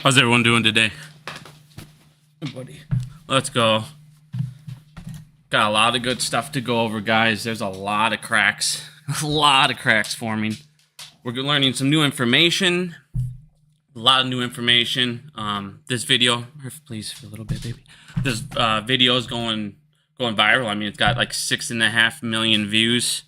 How's everyone doing today? Good buddy. Let's go. Got a lot of good stuff to go over, guys. There's a lot of cracks. A lot of cracks forming. We're learning some new information. A lot of new information. This video, please for a little bit, baby. This video is going viral. I mean, it's got like 6.5 million views.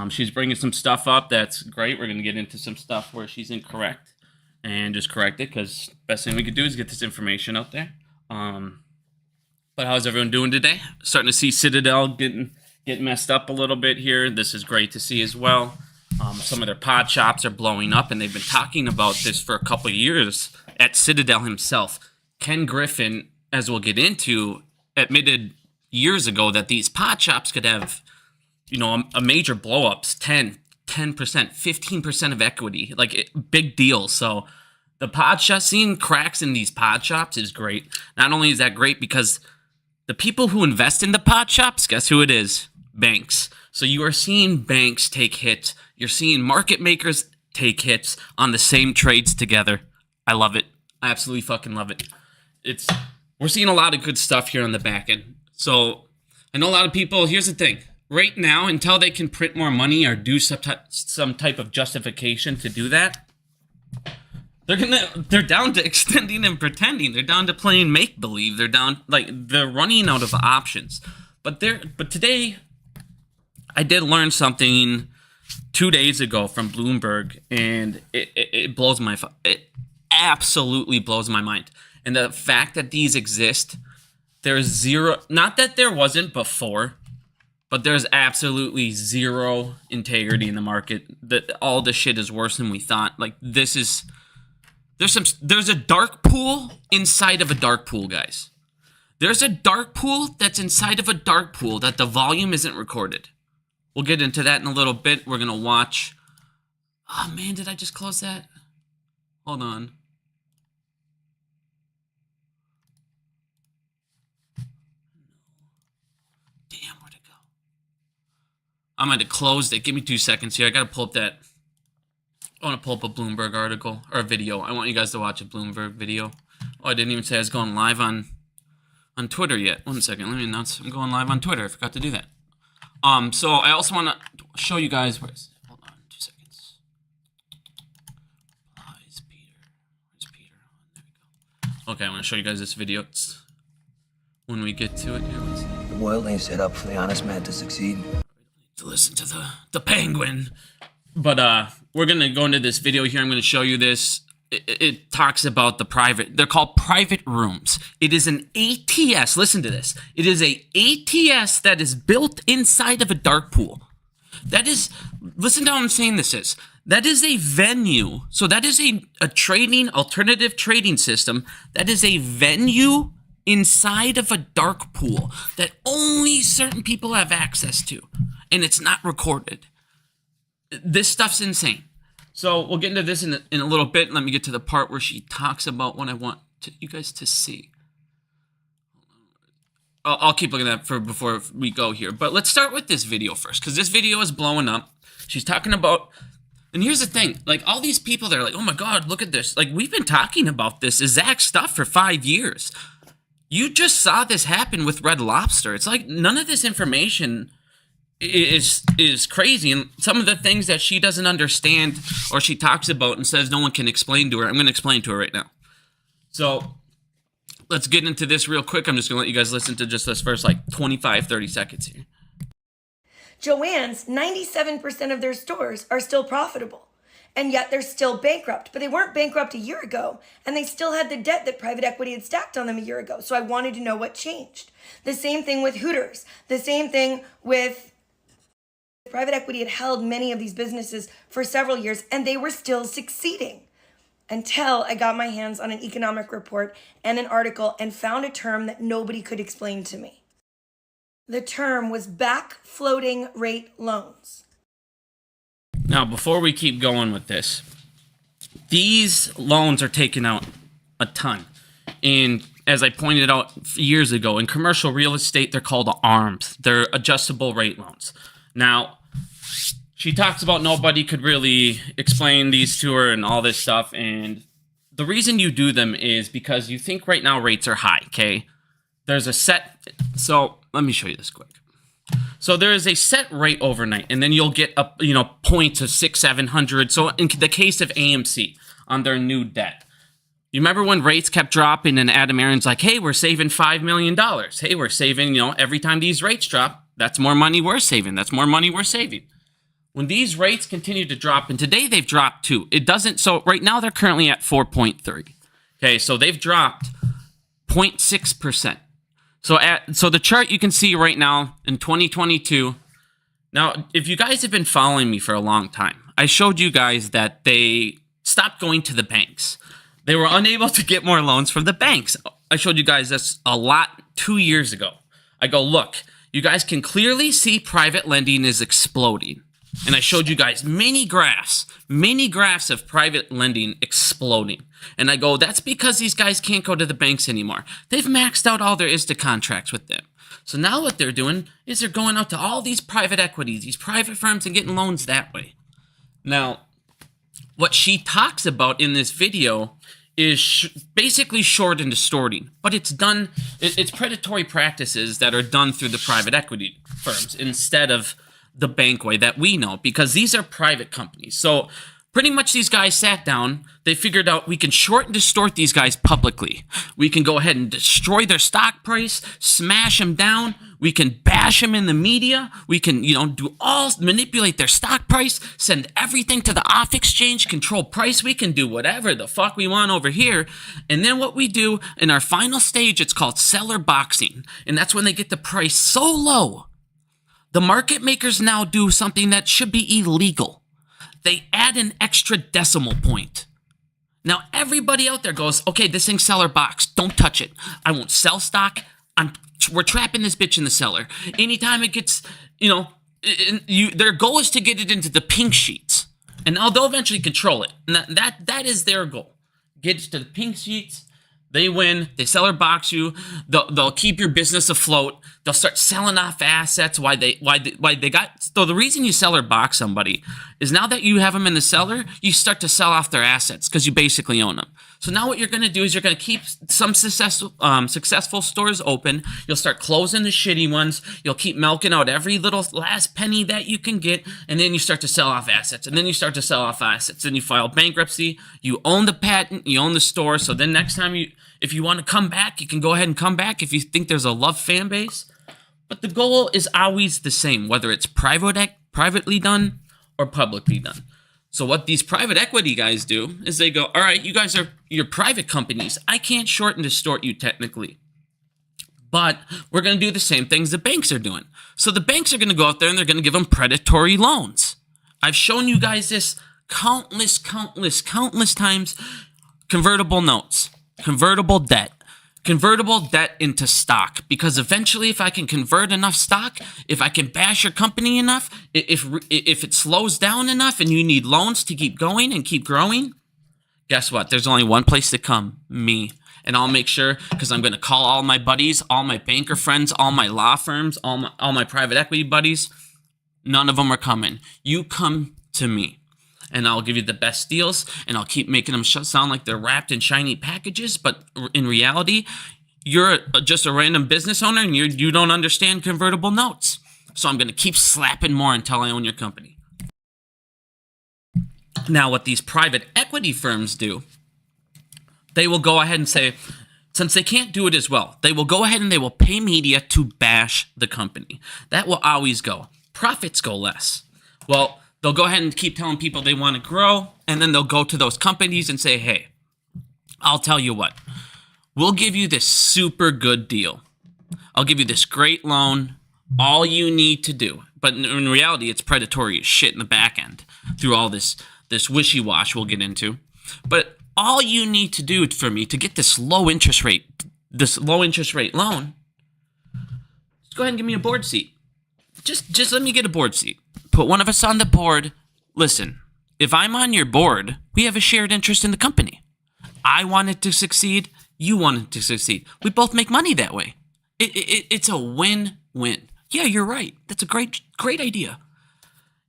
She's bringing some stuff up that's great. We're going to get into some stuff where she's incorrect and just correct it, because best thing we could do is get this information out there. But how's everyone doing today? Starting to see Citadel getting messed up a little bit here. This is great to see as well. Some of their pod shops are blowing up, and they've been talking about this for a couple of years. At Citadel himself, Ken Griffin, as we'll get into, admitted years ago that these pod shops could have, a major blow-ups, 10%, 15% of equity, like big deals. So the pod shop, seeing cracks in these pod shops is great. Not only is that great because the people who invest in the pod shops, guess who it is? Banks. So you are seeing banks take hits. You're seeing market makers take hits on the same trades together. I love it. I absolutely fucking love it. We're seeing a lot of good stuff here on the back end. So I know a lot of people, here's the thing. Right now, until they can print more money or do some type of justification to do that, they're down to extending and pretending. They're down to playing make-believe. They're running out of options. But today, I did learn something 2 days ago from Bloomberg, and it blows it absolutely blows my mind. And the fact that these exist, there's zero, not that there wasn't before, but there's absolutely zero integrity in the market. That all this shit is worse than we thought. Like, there's a dark pool inside of a dark pool, guys. There's a dark pool that's inside of a dark pool that the volume isn't recorded. We'll get into that in a little bit. We're gonna watch. Oh man, did I just close that? Hold on. Damn, where'd it go? I'm going to close it. Give me 2 seconds here. I got to pull up that. I want to pull up a Bloomberg article or a video. I want you guys to watch a Bloomberg video. Oh, I didn't even say I was going live on Twitter yet. 1 second. Let me announce I'm going live on Twitter. I forgot to do that. So I also want to show you guys. Hold on 2 seconds. Where's Peter? There we go. Okay, I'm going to show you guys this video. When we get to it here. The world ain't set up for the honest man to succeed. To listen to the penguin. But we're going to go into this video here. I'm going to show you this. It talks about they're called private rooms. It is an ATS. Listen to this. It is a ATS that is built inside of a dark pool. Listen to how I'm saying this is. That is a venue. So that is a alternative trading system. That is a venue inside of a dark pool that only certain people have access to. And it's not recorded. This stuff's insane. So we'll get into this in a little bit. Let me get to the part where she talks about what I want you guys to see. I'll keep looking at that before we go here. But let's start with this video first, because this video is blowing up. She's talking about, and here's the thing. Like, all these people, they're like, oh my God, look at this. Like, we've been talking about this exact stuff for 5 years. You just saw this happen with Red Lobster. It's like none of this information is crazy, and some of the things that she doesn't understand or she talks about and says no one can explain to her, I'm going to explain to her right now. So let's get into this real quick. I'm just going to let you guys listen to just this first 25-30 seconds here. Joann's, 97% of their stores are still profitable, and yet they're still bankrupt. But they weren't bankrupt a year ago, and they still had the debt that private equity had stacked on them a year ago. So I wanted to know what changed. The same thing with Hooters. The same thing with private equity had held many of these businesses for several years, and they were still succeeding until I got my hands on an economic report and an article and found a term that nobody could explain to me. The term was back-floating rate loans. Now, before we keep going with this, these loans are taken out a ton. And as I pointed out years ago, in commercial real estate, they're called ARMs. They're adjustable rate loans. Now, she talks about nobody could really explain these to her and all this stuff, and The reason you do them is because you think right now rates are high, okay? There's a set, so let me show you this quick. So there is a set rate overnight, and then you'll get up, points of 600, 700. So in the case of AMC on their new debt, you remember when rates kept dropping and Adam Aaron's like, hey, we're saving $5 million. Hey, we're saving, every time these rates drop, that's more money we're saving. That's more money we're saving. When these rates continue to drop, and today they've dropped too, so right now they're currently at 4.3. Okay, so they've dropped 0.6%. So the chart you can see right now in 2022. Now, if you guys have been following me for a long time, I showed you guys that they stopped going to the banks. They were unable to get more loans from the banks. I showed you guys this a lot 2 years ago. I go, look, you guys can clearly see private lending is exploding. And I showed you guys many graphs of private lending exploding. And I go, that's because these guys can't go to the banks anymore. They've maxed out all there is to contracts with them. So now what they're doing is they're going out to all these private equities, these private firms, and getting loans that way. Now, what she talks about in this video is basically short and distorting, but it's predatory practices that are done through the private equity firms instead of the bank way that we know, because these are private companies. So pretty much these guys sat down, they figured out we can short and distort these guys publicly. We can go ahead and destroy their stock price, smash them down. We can bash them in the media. We can, manipulate their stock price, send everything to the off exchange, control price. We can do whatever the fuck we want over here. And then what we do in our final stage, it's called seller boxing. And that's when they get the price so low. The market makers now do something that should be illegal. They add an extra decimal point. Now, everybody out there goes, okay, this thing's seller box. Don't touch it. I won't sell stock. We're trapping this bitch in the cellar. Anytime it gets, their goal is to get it into the pink sheets. And now they'll eventually control it. And that is their goal. Get it to the pink sheets. They win. They seller box you. They'll keep your business afloat. They'll start selling off assets. Why they got. So the reason you seller box somebody is now that you have them in the cellar, you start to sell off their assets because you basically own them. So now what you're going to do is you're going to keep some successful stores open. You'll start closing the shitty ones. You'll keep milking out every little last penny that you can get, and then you start to sell off assets. And then you start to sell off assets. Then you file bankruptcy. You own the patent. You own the store. So then next time if you want to come back, you can go ahead and come back if you think there's a love fan base. But the goal is always the same, whether it's privately done or publicly done. So what these private equity guys do is they go, all right, you guys you're private companies. I can't short and distort you technically. But we're going to do the same things the banks are doing. So the banks are going to go out there and they're going to give them predatory loans. I've shown you guys this countless times. Convertible notes. Convertible debt into stock, because eventually if I can convert enough stock, if I can bash your company enough, if it slows down enough and you need loans to keep going and keep growing, guess what? There's only one place to come, me. And I'll make sure, because I'm going to call all my buddies, all my banker friends, all my law firms, all my private equity buddies. None of them are coming. You come to me. And I'll give you the best deals, and I'll keep making them sound like they're wrapped in shiny packages. But in reality, you're just a random business owner, and you don't understand convertible notes. So I'm going to keep slapping more until I own your company. Now, what these private equity firms do, they will go ahead and say, since they can't do it as well, they will go ahead and they will pay media to bash the company. That will always go. Profits go less. Well, they'll go ahead and keep telling people they want to grow, and then they'll go to those companies and say, hey, I'll tell you what. We'll give you this super good deal. I'll give you this great loan. All you need to do. But in reality, it's predatory as shit in the back end through all this wishy-wash we'll get into. But all you need to do for me to get this low interest rate loan, just go ahead and give me a board seat. Just let me get a board seat. Put one of us on the board. Listen, if I'm on your board, we have a shared interest in the company. I want it to succeed. You want it to succeed. We both make money that way. It's a win-win. Yeah, you're right. That's a great idea.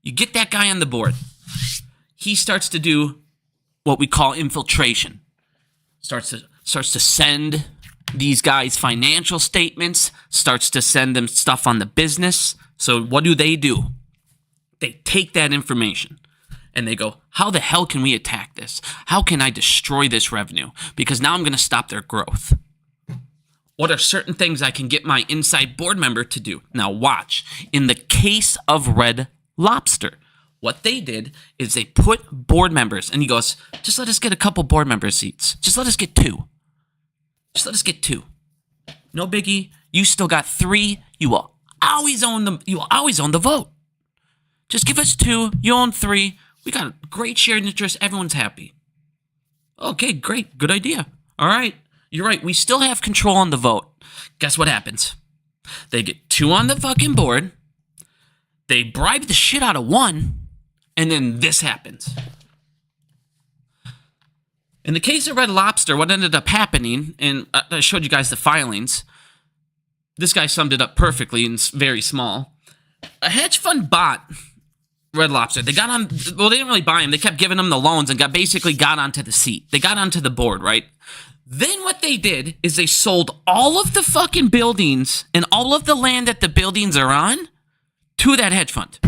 You get that guy on the board. He starts to do what we call infiltration. starts to send these guys financial statements, starts to send them stuff on the business. So what do? They take that information and they go, how the hell can we attack this? How can I destroy this revenue? Because now I'm going to stop their growth. What are certain things I can get my inside board member to do? Now watch. In the case of Red Lobster, what they did is they put board members, and he goes, just let us get a couple board member seats. Just let us get 2. Just let us get 2. No biggie. You still got 3. You will always own them. You will always own the vote. Just give us 2. You own 3. We got a great shared interest. Everyone's happy. Okay, great. Good idea. All right. You're right. We still have control on the vote. Guess what happens? They get 2 on the fucking board. They bribe the shit out of 1. And then this happens. In the case of Red Lobster, what ended up happening, and I showed you guys the filings. This guy summed it up perfectly, and it's very small. A hedge fund bought Red Lobster. They got on, well, they didn't really buy him. They kept giving him the loans and basically got onto the seat. They got onto the board, right? Then what they did is they sold all of the fucking buildings and all of the land that the buildings are on to that hedge fund.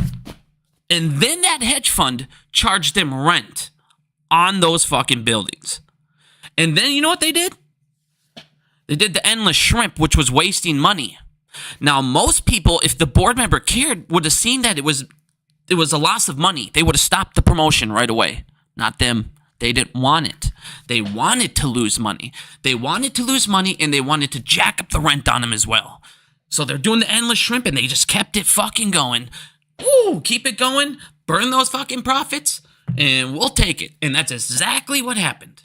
And then that hedge fund charged them rent on those fucking buildings. And then you know what they did? They did the endless shrimp, which was wasting money. Now, most people, if the board member cared, would have seen that it was a loss of money. They would have stopped the promotion right away. Not them. They didn't want it. They wanted to lose money. They wanted to lose money, and they wanted to jack up the rent on them as well. So they're doing the endless shrimp, and they just kept it fucking going. Ooh, keep it going. Burn those fucking profits, and we'll take it. And that's exactly what happened.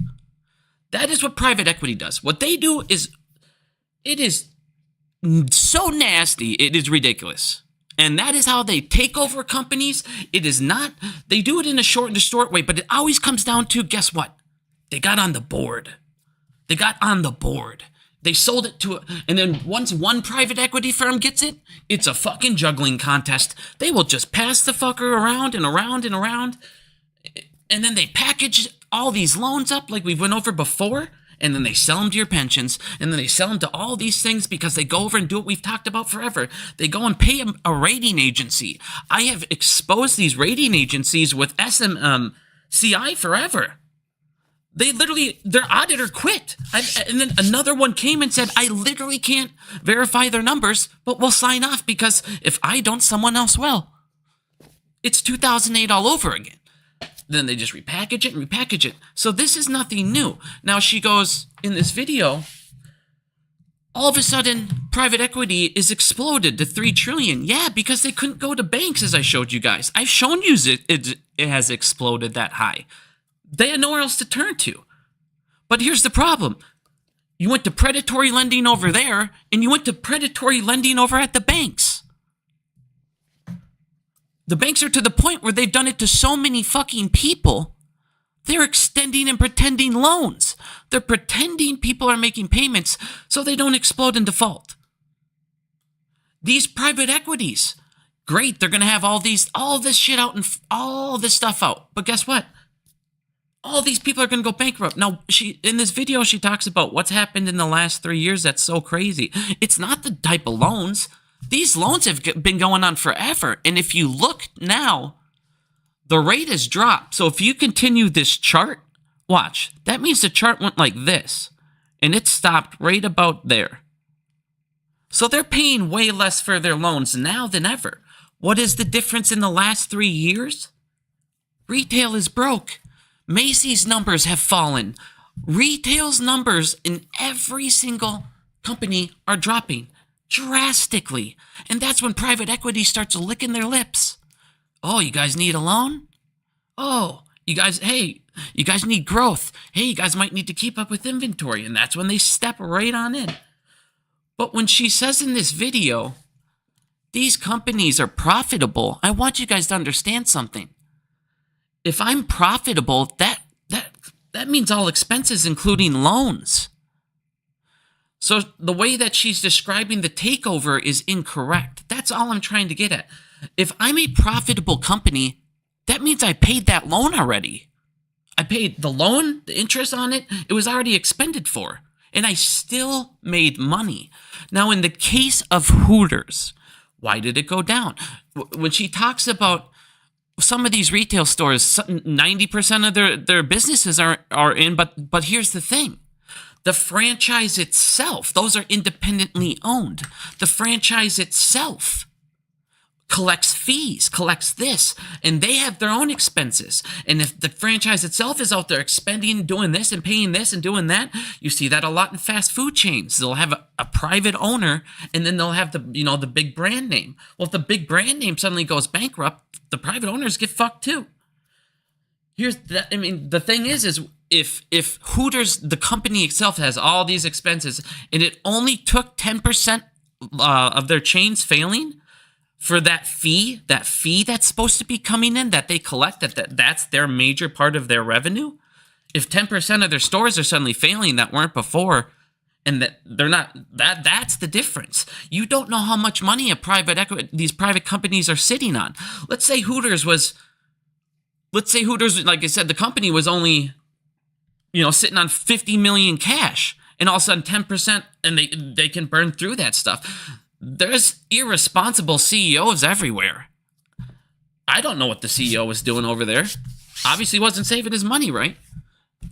That is what private equity does. What they do is, it is so nasty, it is ridiculous. And that is how they take over companies. It is not, they do it in a short and distort way, but it always comes down to, guess what? They got on the board. They got on the board. They sold it to, and then once one private equity firm gets it, it's a fucking juggling contest. They will just pass the fucker around and around and around. And then they package all these loans up like we went over before. And then they sell them to your pensions, and then they sell them to all these things because they go over and do what we've talked about forever. They go and pay a rating agency. I have exposed these rating agencies with SMCI forever. They literally, their auditor quit. And then another one came and said, I literally can't verify their numbers, but we'll sign off because if I don't, someone else will. It's 2008 all over again. Then they just repackage it and repackage it. So this is nothing new. Now she goes, in this video, all of a sudden, private equity is exploded to $3 trillion. Yeah, because they couldn't go to banks, as I showed you guys. I've shown you it has exploded that high. They had nowhere else to turn to. But here's the problem. You went to predatory lending over there, and you went to predatory lending over at the banks. The banks are to the point where they've done it to so many fucking people, they're extending and pretending loans. They're pretending people are making payments so they don't explode in default. These private equities, great, they're going to have all this shit out and all this stuff out. But guess what? All these people are going to go bankrupt. Now, in this video, she talks about what's happened in the last 3 years that's so crazy. It's not the type of loans. These loans have been going on forever. And if you look now, the rate has dropped. So if you continue this chart, watch. That means the chart went like this. And it stopped right about there. So they're paying way less for their loans now than ever. What is the difference in the last 3 years? Retail is broke. Macy's numbers have fallen. Retail's numbers in every single company are dropping. Drastically. And that's when private equity starts licking their lips. Oh, you guys need a loan? Oh, you guys need growth. Hey, you guys might need to keep up with inventory. And that's when they step right on in. But when she says in this video, these companies are profitable, I want you guys to understand something. If I'm profitable, that means all expenses, including loans. So the way that she's describing the takeover is incorrect. That's all I'm trying to get at. If I'm a profitable company, that means I paid that loan already. I paid the loan, the interest on it. It was already expended for. And I still made money. Now, in the case of Hooters, why did it go down? When she talks about some of these retail stores, 90% of their businesses are in, but here's the thing. The franchise itself, those are independently owned. The franchise itself collects fees, collects this, and they have their own expenses. And if the franchise itself is out there expending, doing this and paying this and doing that, you see that a lot in fast food chains. They'll have a private owner, and then they'll have the big brand name. Well, if the big brand name suddenly goes bankrupt, the private owners get fucked too. The thing is if Hooters, the company itself, has all these expenses, and it only took 10% of their chains failing for that fee that's supposed to be coming in, that they collect, that's their major part of their revenue. If 10% of their stores are suddenly failing that weren't before, and that they're not, that's the difference. You don't know how much money these private companies are sitting on. Let's say Hooters, like I said, the company was only, sitting on 50 million cash, and all of a sudden 10%, and they can burn through that stuff. There's irresponsible CEOs everywhere. I don't know what the CEO was doing over there. Obviously wasn't saving his money, right?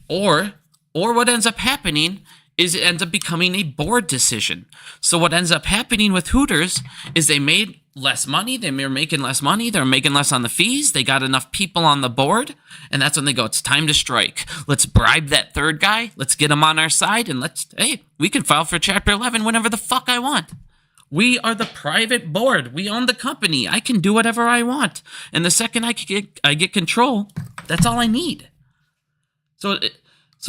Or what ends up happening is it ends up becoming a board decision. So what ends up happening with Hooters is they made less money. They're making less money. They're making less on the fees. They got enough people on the board. And that's when they go, it's time to strike. Let's bribe that third guy. Let's get him on our side. And we can file for Chapter 11 whenever the fuck I want. We are the private board. We own the company. I can do whatever I want. And the second I get control, that's all I need. So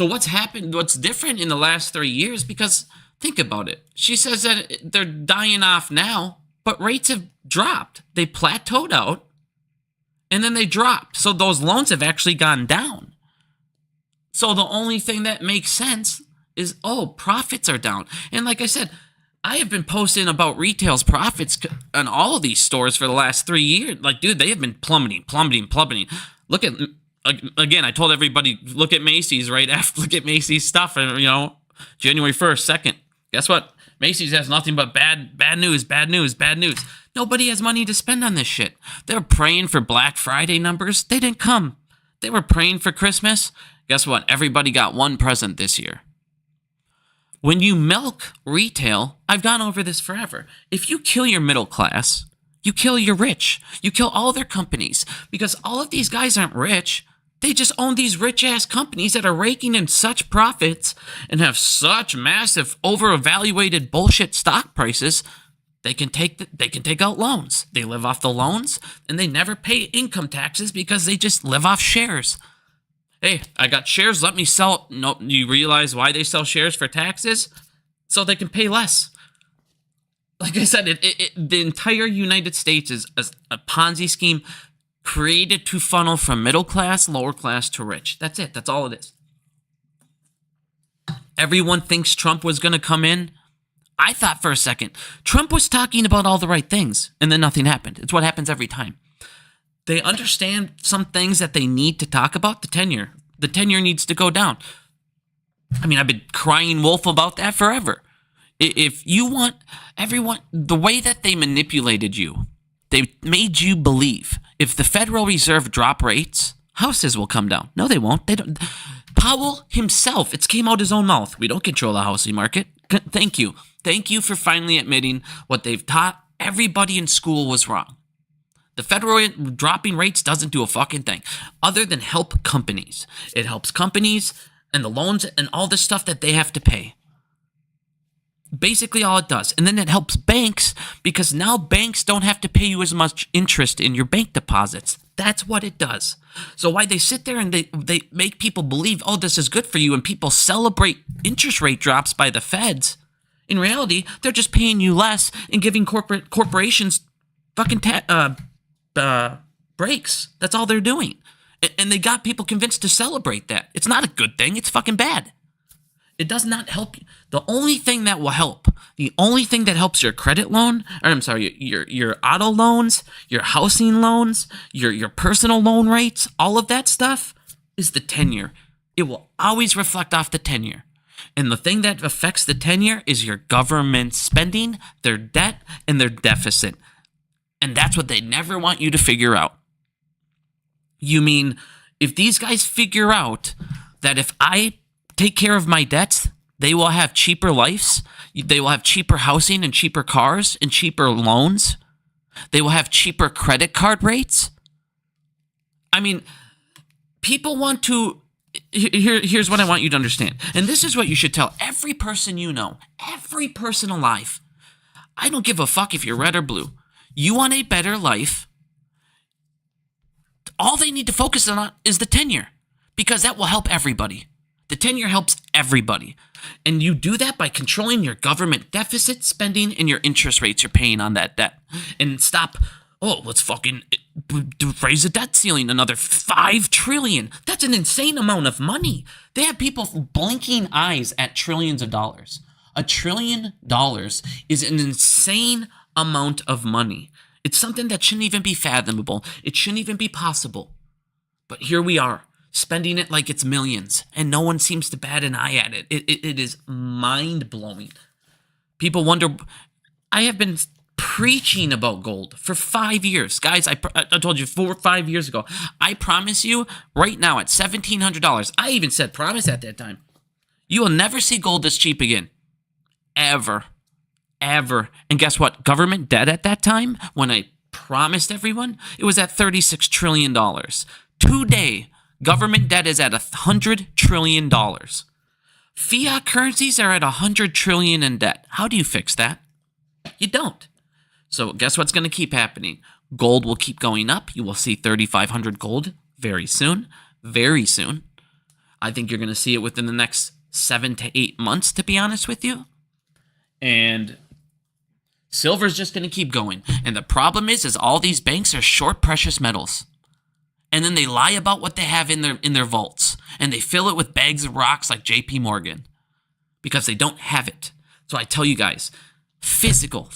what's happened, what's different in the last 3 years, because think about it. She says that they're dying off now, but rates have dropped. They plateaued out, and then they dropped. So those loans have actually gone down. So the only thing that makes sense is, profits are down. And like I said, I have been posting about retail's profits on all of these stores for the last 3 years. Like, dude, they have been plummeting. Look at, again, I told everybody, look at Macy's right after, look at Macy's stuff, and, January 1st, 2nd. Guess what? Macy's has nothing but bad news. Nobody has money to spend on this shit. They're praying for Black Friday numbers. They didn't come. They were praying for Christmas. Guess what? Everybody got one present this year. When you milk retail, I've gone over this forever. If you kill your middle class, you kill your rich. You kill all their companies, because all of these guys aren't rich. They just own these rich-ass companies that are raking in such profits and have such massive, over-evaluated bullshit stock prices. They can take out loans. They live off the loans, and they never pay income taxes because they just live off shares. Hey, I got shares, let me sell. No, you realize why they sell shares for taxes? So they can pay less. Like I said, the entire United States is a Ponzi scheme created to funnel from middle class, lower class to rich. That's it. That's all it is. Everyone thinks Trump was going to come in. I thought for a second, Trump was talking about all the right things, and then nothing happened. It's what happens every time. They understand some things that they need to talk about. The tenure needs to go down. I mean, I've been crying wolf about that forever. If you want everyone, the way that they manipulated you, they made you believe if the Federal Reserve drop rates, houses will come down. No, they won't. They don't. Powell himself, it came out his own mouth. We don't control the housing market. Thank you. Thank you for finally admitting what they've taught everybody in school was wrong. The federal dropping rates doesn't do a fucking thing other than help companies. It helps companies and the loans and all the stuff that they have to pay. Basically all it does. And then it helps banks because now banks don't have to pay you as much interest in your bank deposits. That's what it does. So why they sit there and they make people believe, this is good for you, and people celebrate interest rate drops by the feds. In reality, they're just paying you less and giving corporations fucking breaks. That's all they're doing. And they got people convinced to celebrate that. It's not a good thing. It's fucking bad. It does not help you. The only thing that will help, the only thing that helps your credit loan, or I'm sorry, your auto loans, your housing loans, your personal loan rates, all of that stuff, is the 10-year. It will always reflect off the 10-year. And the thing that affects the 10-year is your government spending, their debt, and their deficit. And that's what they never want you to figure out. You mean, if these guys figure out that if I take care of my debts, they will have cheaper lives, they will have cheaper housing and cheaper cars and cheaper loans, they will have cheaper credit card rates. I mean, people want to... Here's what I want you to understand. And this is what you should tell every person you know, every person alive. I don't give a fuck if you're red or blue. You want a better life. All they need to focus on is the 10-year, because that will help everybody. The 10-year helps everybody. And you do that by controlling your government deficit spending and your interest rates you're paying on that debt. And stop, let's fucking raise the debt ceiling another $5 trillion. That's an insane amount of money. They have people blinking eyes at trillions of dollars. $1 trillion is an insane amount of money. It's something that shouldn't even be fathomable. It shouldn't even be possible. But here we are, spending it like it's millions, and no one seems to bat an eye at it. It is mind-blowing. People wonder... I have been preaching about gold for 5 years. Guys, I told you 4 or 5 years ago. I promise you, right now at $1,700, I even said promise at that time, you will never see gold this cheap again. Ever. And guess what? Government debt at that time, when I promised everyone, it was at $36 trillion. Today, government debt is at $100 trillion. Fiat currencies are at $100 trillion in debt. How do you fix that? You don't. So guess what's going to keep happening? Gold will keep going up. You will see 3,500 gold very soon. Very soon. I think you're going to see it within the next 7 to 8 months, to be honest with you. And silver's just going to keep going. And the problem is all these banks are short precious metals. And then they lie about what they have in their vaults. And they fill it with bags of rocks like JP Morgan. Because they don't have it. So I tell you guys, physical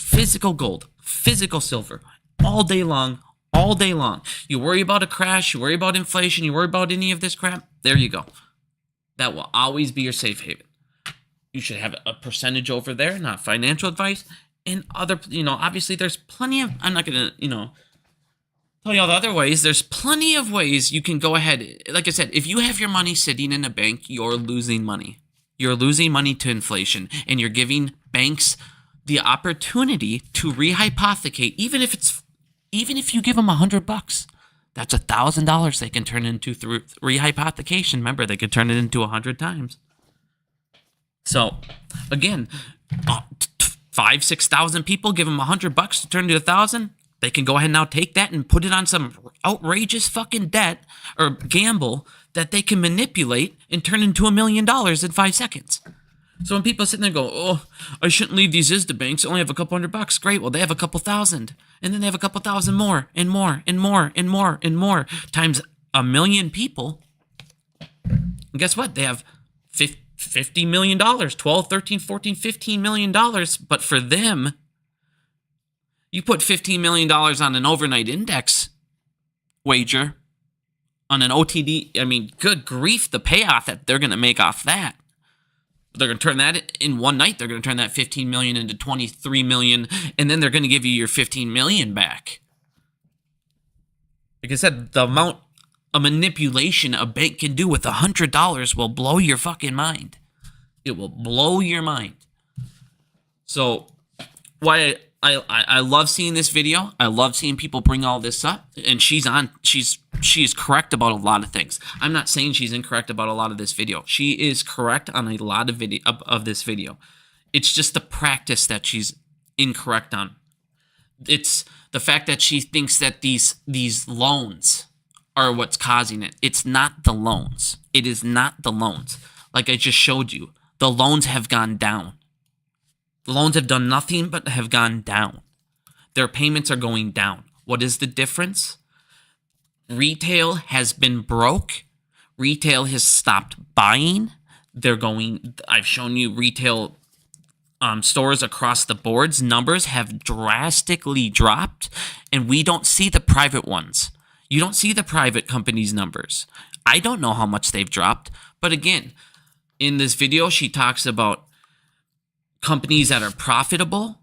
gold, physical silver, all day long. You worry about a crash, you worry about inflation, you worry about any of this crap, there you go. That will always be your safe haven. You should have a percentage over there, not financial advice. And other, obviously there's plenty of, I'm not going to, tell you all the other ways. There's plenty of ways you can go ahead. Like I said, if you have your money sitting in a bank, you're losing money. You're losing money to inflation, and you're giving banks the opportunity to rehypothecate, even if you give them $100, that's $1,000 they can turn into through rehypothecation. Remember, they could turn it into 100 times. So, again, 5,000-6,000 people give them $100 to turn to 1,000. They can go ahead and now take that and put it on some outrageous fucking debt or gamble that they can manipulate and turn into $1 million in 5 seconds. So when people sit there and go, I shouldn't leave these ISDA banks, I only have a couple $100. Great, well, they have a couple thousand. And then they have a couple thousand more and more and more and more and more times 1 million people. And guess what? They have $50 million, 12, 13, 14, $15 million. But for them, you put $15 million on an overnight index wager, on an OTD, I mean, good grief, the payoff that they're going to make off that. They're going to turn that in one night. They're going to turn that 15 million into 23 million, and then they're going to give you your 15 million back. Like I said, the amount of manipulation a bank can do with $100 will blow your fucking mind. It will blow your mind. So, why I love seeing this video. I love seeing people bring all this up, and she's correct about a lot of things. I'm not saying she's incorrect about a lot of this video. She is correct on a lot of this video. It's just the practice that she's incorrect on. It's the fact that she thinks that these loans are what's causing it. It's not the loans. It is not the loans. Like I just showed you, the loans have gone down. The loans have done nothing but have gone down. Their payments are going down. What is the difference? Retail has been broke. Retail has stopped buying. I've shown you retail stores across the boards. Numbers have drastically dropped, and we don't see the private ones. You don't see the private companies' numbers. I don't know how much they've dropped. But again, in this video, she talks about companies that are profitable.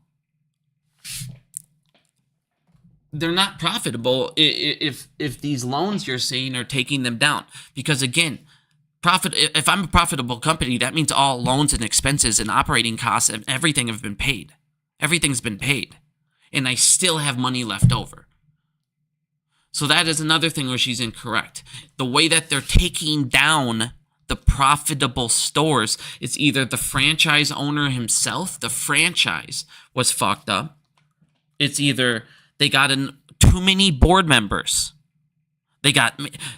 They're not profitable if these loans you're seeing are taking them down. Because again, if I'm a profitable company, that means all loans and expenses and operating costs and everything have been paid. Everything's been paid. And I still have money left over. So that is another thing where she's incorrect. The way that they're taking down the profitable stores, it's either the franchise owner himself, the franchise was fucked up. It's either they got too many board members.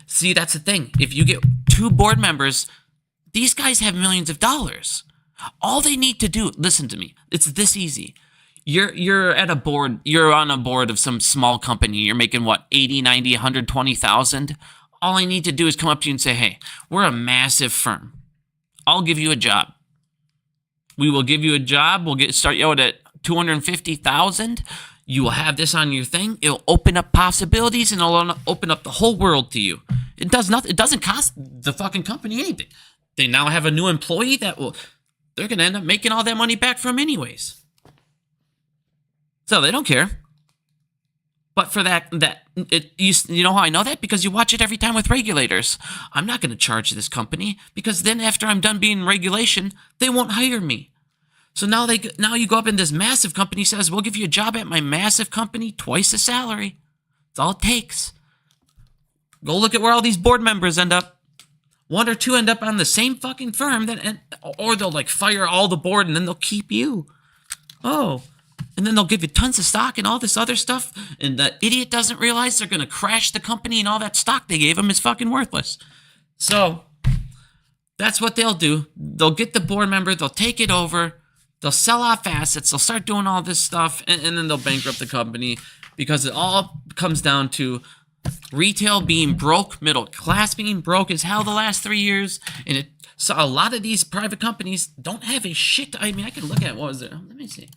See, that's the thing. If you get 2 board members, these guys have millions of dollars. All they need to do, listen to me, it's this easy. You're at a board, you're on a board of some small company, you're making what, 80, 90, 120,000? All I need to do is come up to you and say, hey, we're a massive firm. I'll give you a job. We will give you a job. We'll start you out at 250,000. You will have this on your thing. It'll open up possibilities and it'll open up the whole world to you. It does nothing. It doesn't cost the fucking company anything. They now have a new employee they're going to end up making all that money back from anyways. So they don't care. But for you know how I know that? Because you watch it every time with regulators. I'm not going to charge this company because then after I'm done being in regulation, they won't hire me. So now you go up and this massive company says, we'll give you a job at my massive company, twice the salary. That's all it takes. Go look at where all these board members end up. 1 or 2 end up on the same fucking firm, or they'll like fire all the board and then they'll keep you. Oh, and then they'll give you tons of stock and all this other stuff. And the idiot doesn't realize they're going to crash the company and all that stock they gave him is fucking worthless. So that's what they'll do. They'll get the board member. They'll take it over. They'll sell off assets. They'll start doing all this stuff. And then they'll bankrupt the company because it all comes down to retail being broke, middle class being broke as hell the last 3 years. And so a lot of these private companies don't have a shit. I mean, I can look at what was it. Let me see.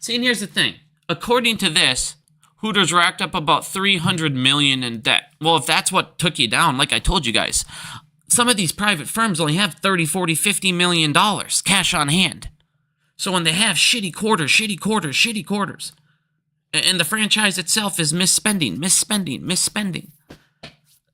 See, and here's the thing. According to this, Hooters racked up about $300 million in debt. Well, if that's what took you down, like I told you guys, some of these private firms only have $30, $40, $50 million cash on hand. So when they have shitty quarters, and the franchise itself is misspending.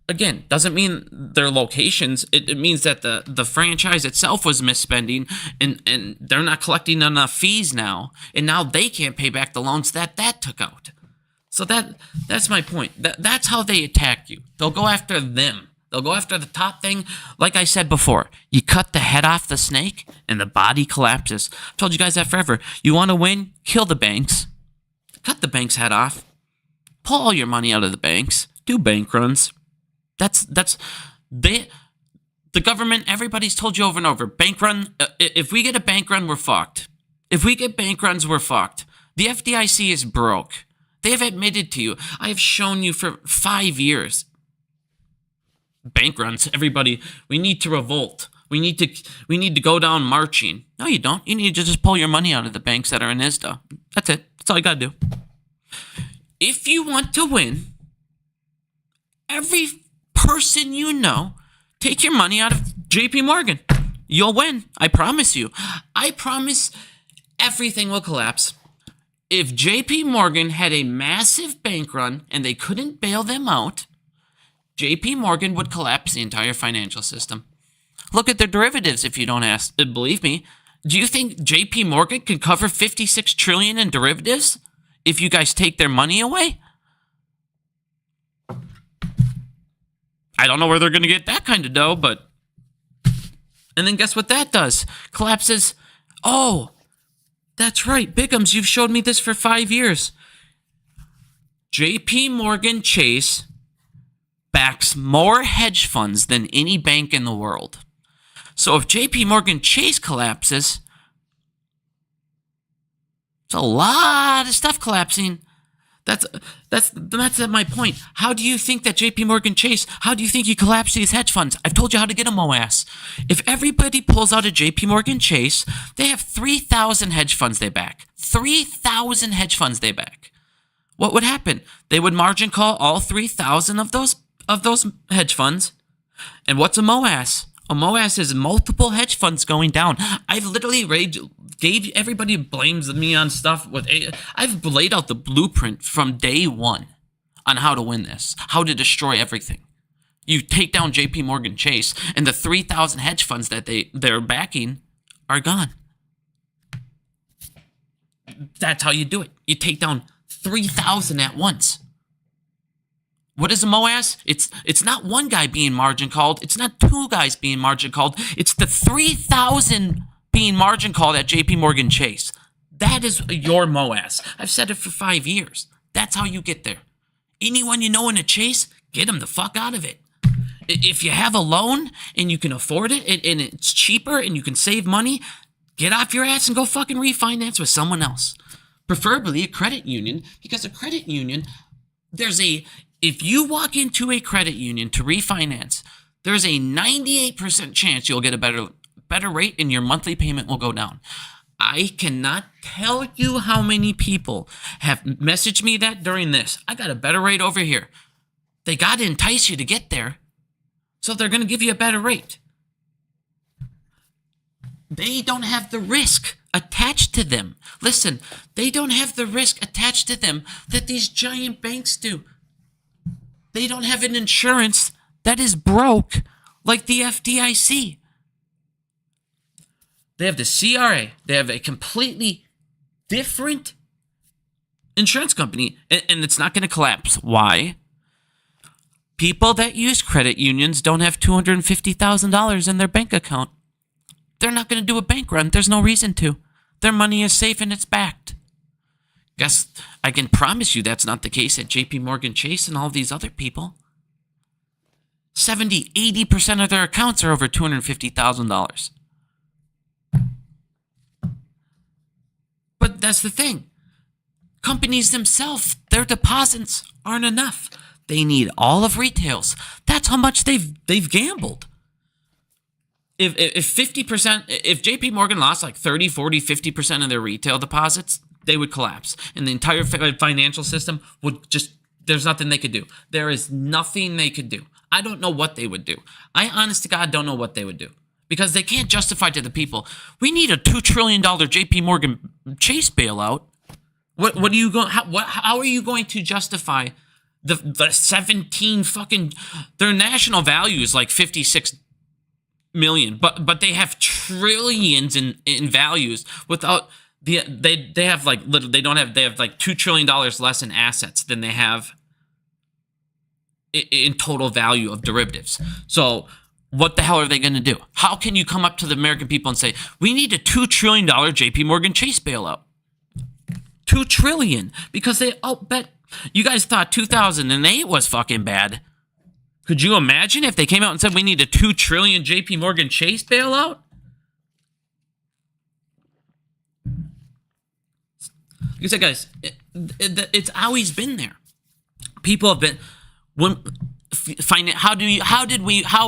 Again, doesn't mean their locations. It means that the franchise itself was misspending, and they're not collecting enough fees now, and now they can't pay back the loans that took out. So that's my point. That's how they attack you. They'll go after them. They'll go after the top thing. Like I said before, you cut the head off the snake, and the body collapses. I've told you guys that forever. You want to win? Kill the banks. Cut the bank's head off. Pull all your money out of the banks. Do bank runs. The government, everybody's told you over and over, bank run, if we get a bank run, we're fucked. If we get bank runs, we're fucked. The FDIC is broke. They have admitted to you. I have shown you for 5 years. Bank runs, everybody, we need to revolt. We need to go down marching. No, you don't. You need to just pull your money out of the banks that are in ISDA. That's it. That's all you gotta do. If you want to win, every person you know, take your money out of JP Morgan. You'll win. I promise you. I promise everything will collapse. If JP Morgan had a massive bank run and they couldn't bail them out, JP Morgan would collapse the entire financial system. Look at their derivatives if you don't believe me. Do you think JP Morgan can cover $56 trillion in derivatives if you guys take their money away? I don't know where they're going to get that kind of dough, but... And then guess what that does? Collapses. Oh, that's right. Biggums, you've showed me this for 5 years. JP Morgan Chase backs more hedge funds than any bank in the world. So if JP Morgan Chase collapses, It's a lot of stuff collapsing. That's my point. How do you think that JP Morgan Chase, how do you think you collapse these hedge funds? I've told you how to get a MOASS. If everybody pulls out of JP Morgan Chase, they have 3,000 hedge funds they back. 3,000 hedge funds they back. What would happen? They would margin call all 3,000 of those hedge funds. And what's a MOASS? A MOASS is multiple hedge funds going down. I've literally gave everybody blames me on stuff I've laid out the blueprint from day one on how to win this, how to destroy everything. You take down JP Morgan Chase and the 3,000 hedge funds that they're backing are gone. That's how you do it. You take down 3,000 at once. What is a MOASS? It's not one guy being margin called. It's not two guys being margin called. It's the 3,000 being margin called at JP Morgan Chase. That is your MOASS. I've said it for 5 years. That's how you get there. Anyone you know in a chase, get them the fuck out of it. If you have a loan and you can afford it and it's cheaper and you can save money, get off your ass and go fucking refinance with someone else. Preferably a credit union, because a credit union, if you walk into a credit union to refinance, there's a 98% chance you'll get a better rate and your monthly payment will go down. I cannot tell you how many people have messaged me that during this. I got a better rate over here. They got to entice you to get there, so they're going to give you a better rate. They don't have the risk attached to them. Listen, they don't have the risk attached to them that these giant banks do. They don't have an insurance that is broke like the FDIC. They have the CRA. They have a completely different insurance company, and it's not going to collapse. Why? People that use credit unions don't have $250,000 in their bank account. They're not going to do a bank run. There's no reason to. Their money is safe and it's backed. Guess I can promise you that's not the case at JP Morgan Chase and all these other people. 70-80% of their accounts are over $250,000. But that's the thing. Companies themselves, their deposits aren't enough. They need all of retails. That's how much they've gambled. If 50%, if JP Morgan lost like 30, 40, 50% of their retail deposits, they would collapse. And the entire financial system would just, there's nothing they could do. There is nothing they could do. I don't know what they would do. I honest to God don't know what they would do. Because they can't justify to the people, we need a $2 trillion JP Morgan Chase bailout. What are you going, how are you going to justify the 17 fucking, their national value is like 56 million, but they have trillions in values without they have like they have like $2 trillion less in assets than they have in total value of derivatives. So what the hell are they going to do? How can you come up to the American people and say, we need a $2 trillion JP Morgan Chase bailout? $2 trillion, because they bet you guys thought 2008 was fucking bad. Could you imagine if they came out and said we need a $2 trillion JP Morgan Chase bailout? Like I said, guys, it's always been there. People have been how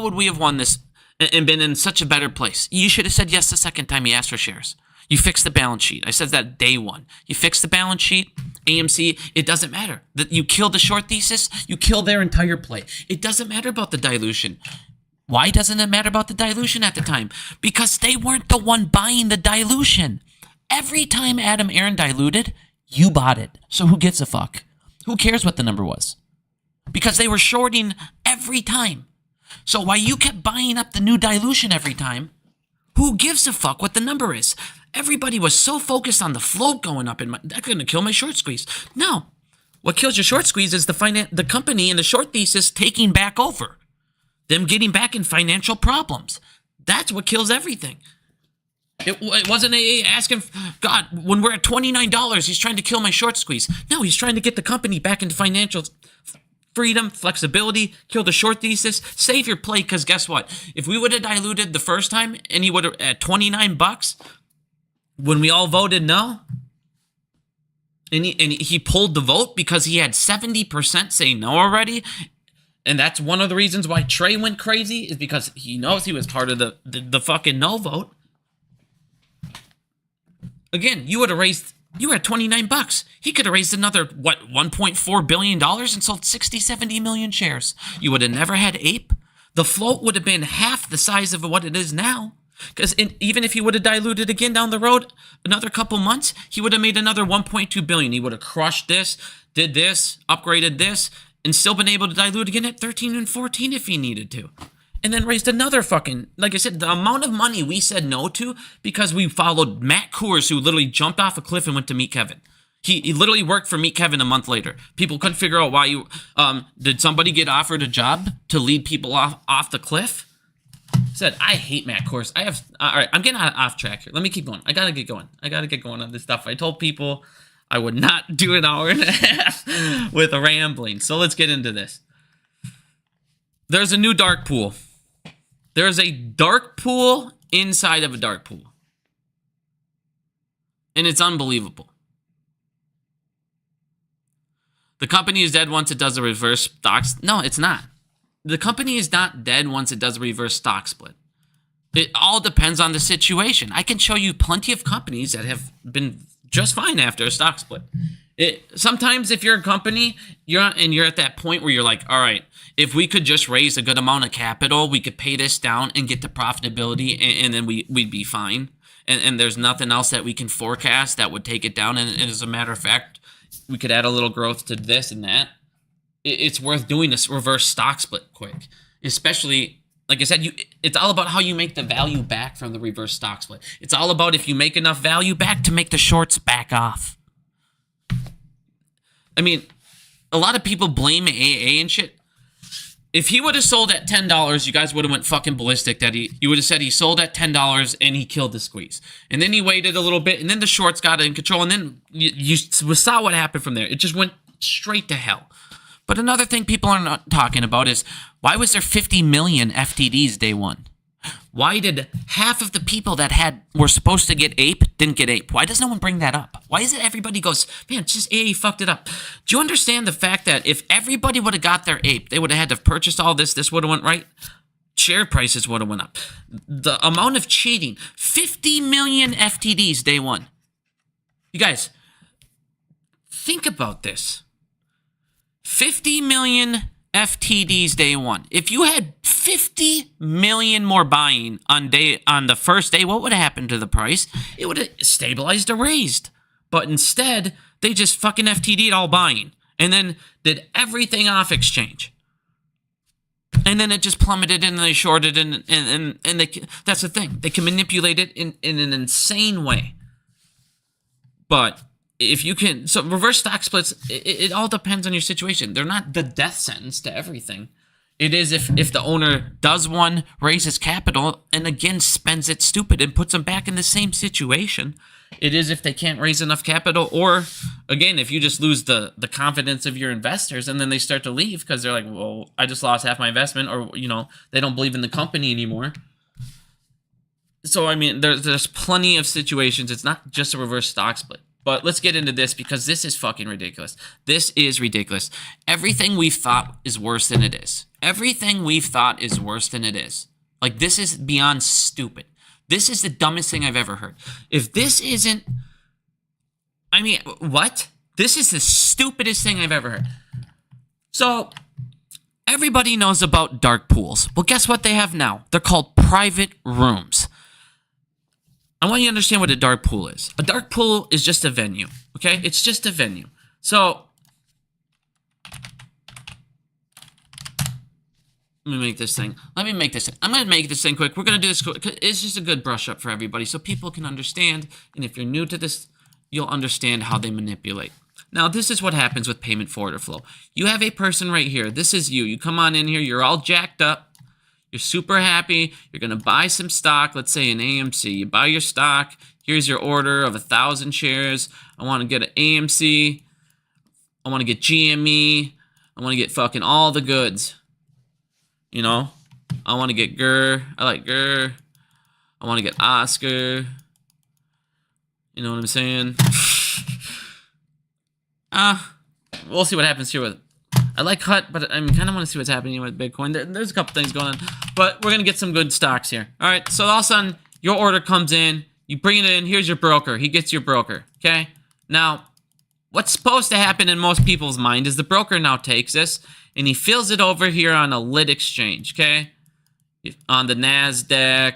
would we have won this and been in such a better place? You should have said yes the second time you asked for shares. You fixed the balance sheet. I said that day one. You fixed the balance sheet, AMC, it doesn't matter. That you kill the short thesis, you kill their entire play. It doesn't matter about the dilution. Why doesn't it matter about the dilution at the time? Because they weren't the one buying the dilution. Every time Adam Aaron diluted, you bought it. So who gives a fuck? Who cares what the number was? Because they were shorting every time. So while you kept buying up the new dilution every time, who gives a fuck what the number is? Everybody was so focused on the float going up, and that's going to kill my short squeeze. No. What kills your short squeeze is the company and the short thesis taking back over. Them getting back in financial problems. That's what kills everything. It wasn't asking, God, when we're at $29, he's trying to kill my short squeeze. No, he's trying to get the company back into financial freedom, flexibility, kill the short thesis, save your play, because guess what? If we would have diluted the first time and he would have at $29, when we all voted no, And he pulled the vote because he had 70% say no already. And that's one of the reasons why Trey went crazy, is because he knows he was part of the fucking no vote. Again, you were at 29 bucks. He could have raised another, $1.4 billion and sold 60, 70 million shares. You would have never had Ape. The float would have been half the size of what it is now. Because even if he would have diluted again down the road another couple months, he would have made another 1.2 billion. He would have crushed this, did this, upgraded this, and still been able to dilute again at 13 and 14 if he needed to. And then raised another fucking, like I said, the amount of money we said no to because we followed Matt Coors, who literally jumped off a cliff and went to meet Kevin. He literally worked for Meet Kevin a month later. People couldn't figure out why you, did somebody get offered a job to lead people off the cliff? Said, I hate Matt Coors. All right, I'm getting off track here. Let me keep going. I gotta get going on this stuff. I told people I would not do an hour and a half with rambling. So let's get into this. There's a new dark pool. There's a dark pool inside of a dark pool. And it's unbelievable. The company is dead once it does a reverse stock. No, it's not. The company is not dead once it does a reverse stock split. It all depends on the situation. I can show you plenty of companies that have been just fine after a stock split. Sometimes if you're a company, you're at that point where you're like, all right, if we could just raise a good amount of capital, we could pay this down and get to profitability, and then we'd be fine. And there's nothing else that we can forecast that would take it down. And as a matter of fact, we could add a little growth to this and that. It's worth doing this reverse stock split quick. Especially, like I said, it's all about how you make the value back from the reverse stock split. It's all about if you make enough value back to make the shorts back off. I mean, a lot of people blame AA and shit. If he would have sold at $10, you guys would have went fucking ballistic. That you would have said he sold at $10 and he killed the squeeze. And then he waited a little bit, and then the shorts got in control, and then you saw what happened from there. It just went straight to hell. But another thing people are not talking about is, why was there 50 million FTDs day one? Why did half of the people that were supposed to get Ape didn't get Ape? Why does no one bring that up? Why is it everybody goes, man, it's just AA fucked it up? Do you understand the fact that if everybody would have got their Ape, they would have had to purchase all this would have went right? Share prices would have went up. The amount of cheating, 50 million FTDs day one. You guys, think about this. 50 million FTDs day one. If you had 50 million more buying on the first day, what would have happened to the price? It would have stabilized or raised. But instead, they just fucking FTD'd all buying and then did everything off exchange. And then it just plummeted and they shorted and that's the thing. They can manipulate it in an insane way. But if you can, so reverse stock splits, it all depends on your situation. They're not the death sentence to everything. It is if the owner does one, raises capital, and again spends it stupid and puts them back in the same situation. It is if they can't raise enough capital, or again, if you just lose the confidence of your investors and then they start to leave because they're like, well, I just lost half my investment, or they don't believe in the company anymore. So I mean, there's plenty of situations. It's not just a reverse stock split. But let's get into this because this is fucking ridiculous. This is ridiculous. Everything we've thought is worse than it is. Everything we've thought is worse than it is. Like, this is beyond stupid. This is the dumbest thing I've ever heard. If this isn't... I mean, what? This is the stupidest thing I've ever heard. So, everybody knows about dark pools. Well, guess what they have now? They're called private rooms. I want you to understand what a dark pool is. A dark pool is just a venue, okay? It's just a venue. So, let me make this thing. I'm going to make this thing quick. We're going to do this quick. It's just a good brush up for everybody so people can understand. And if you're new to this, you'll understand how they manipulate. Now, this is what happens with payment for order flow. You have a person right here. This is you. You come on in here. You're all jacked up. You're super happy. You're going to buy some stock, let's say an AMC. You buy your stock. Here's your order of 1,000 shares. I want to get an AMC. I want to get GME. I want to get fucking all the goods. I want to get GER. I like GER. I want to get Oscar. You know what I'm saying? We'll see what happens here with. I like Hut, but I kind of want to see what's happening with Bitcoin. There's a couple things going on, but we're gonna get some good stocks here. All right. So all of a sudden, your order comes in. You bring it in. Here's your broker. He gets your broker. Okay. Now, what's supposed to happen in most people's mind is the broker now takes this and he fills it over here on a lit exchange. Okay. On the NASDAQ,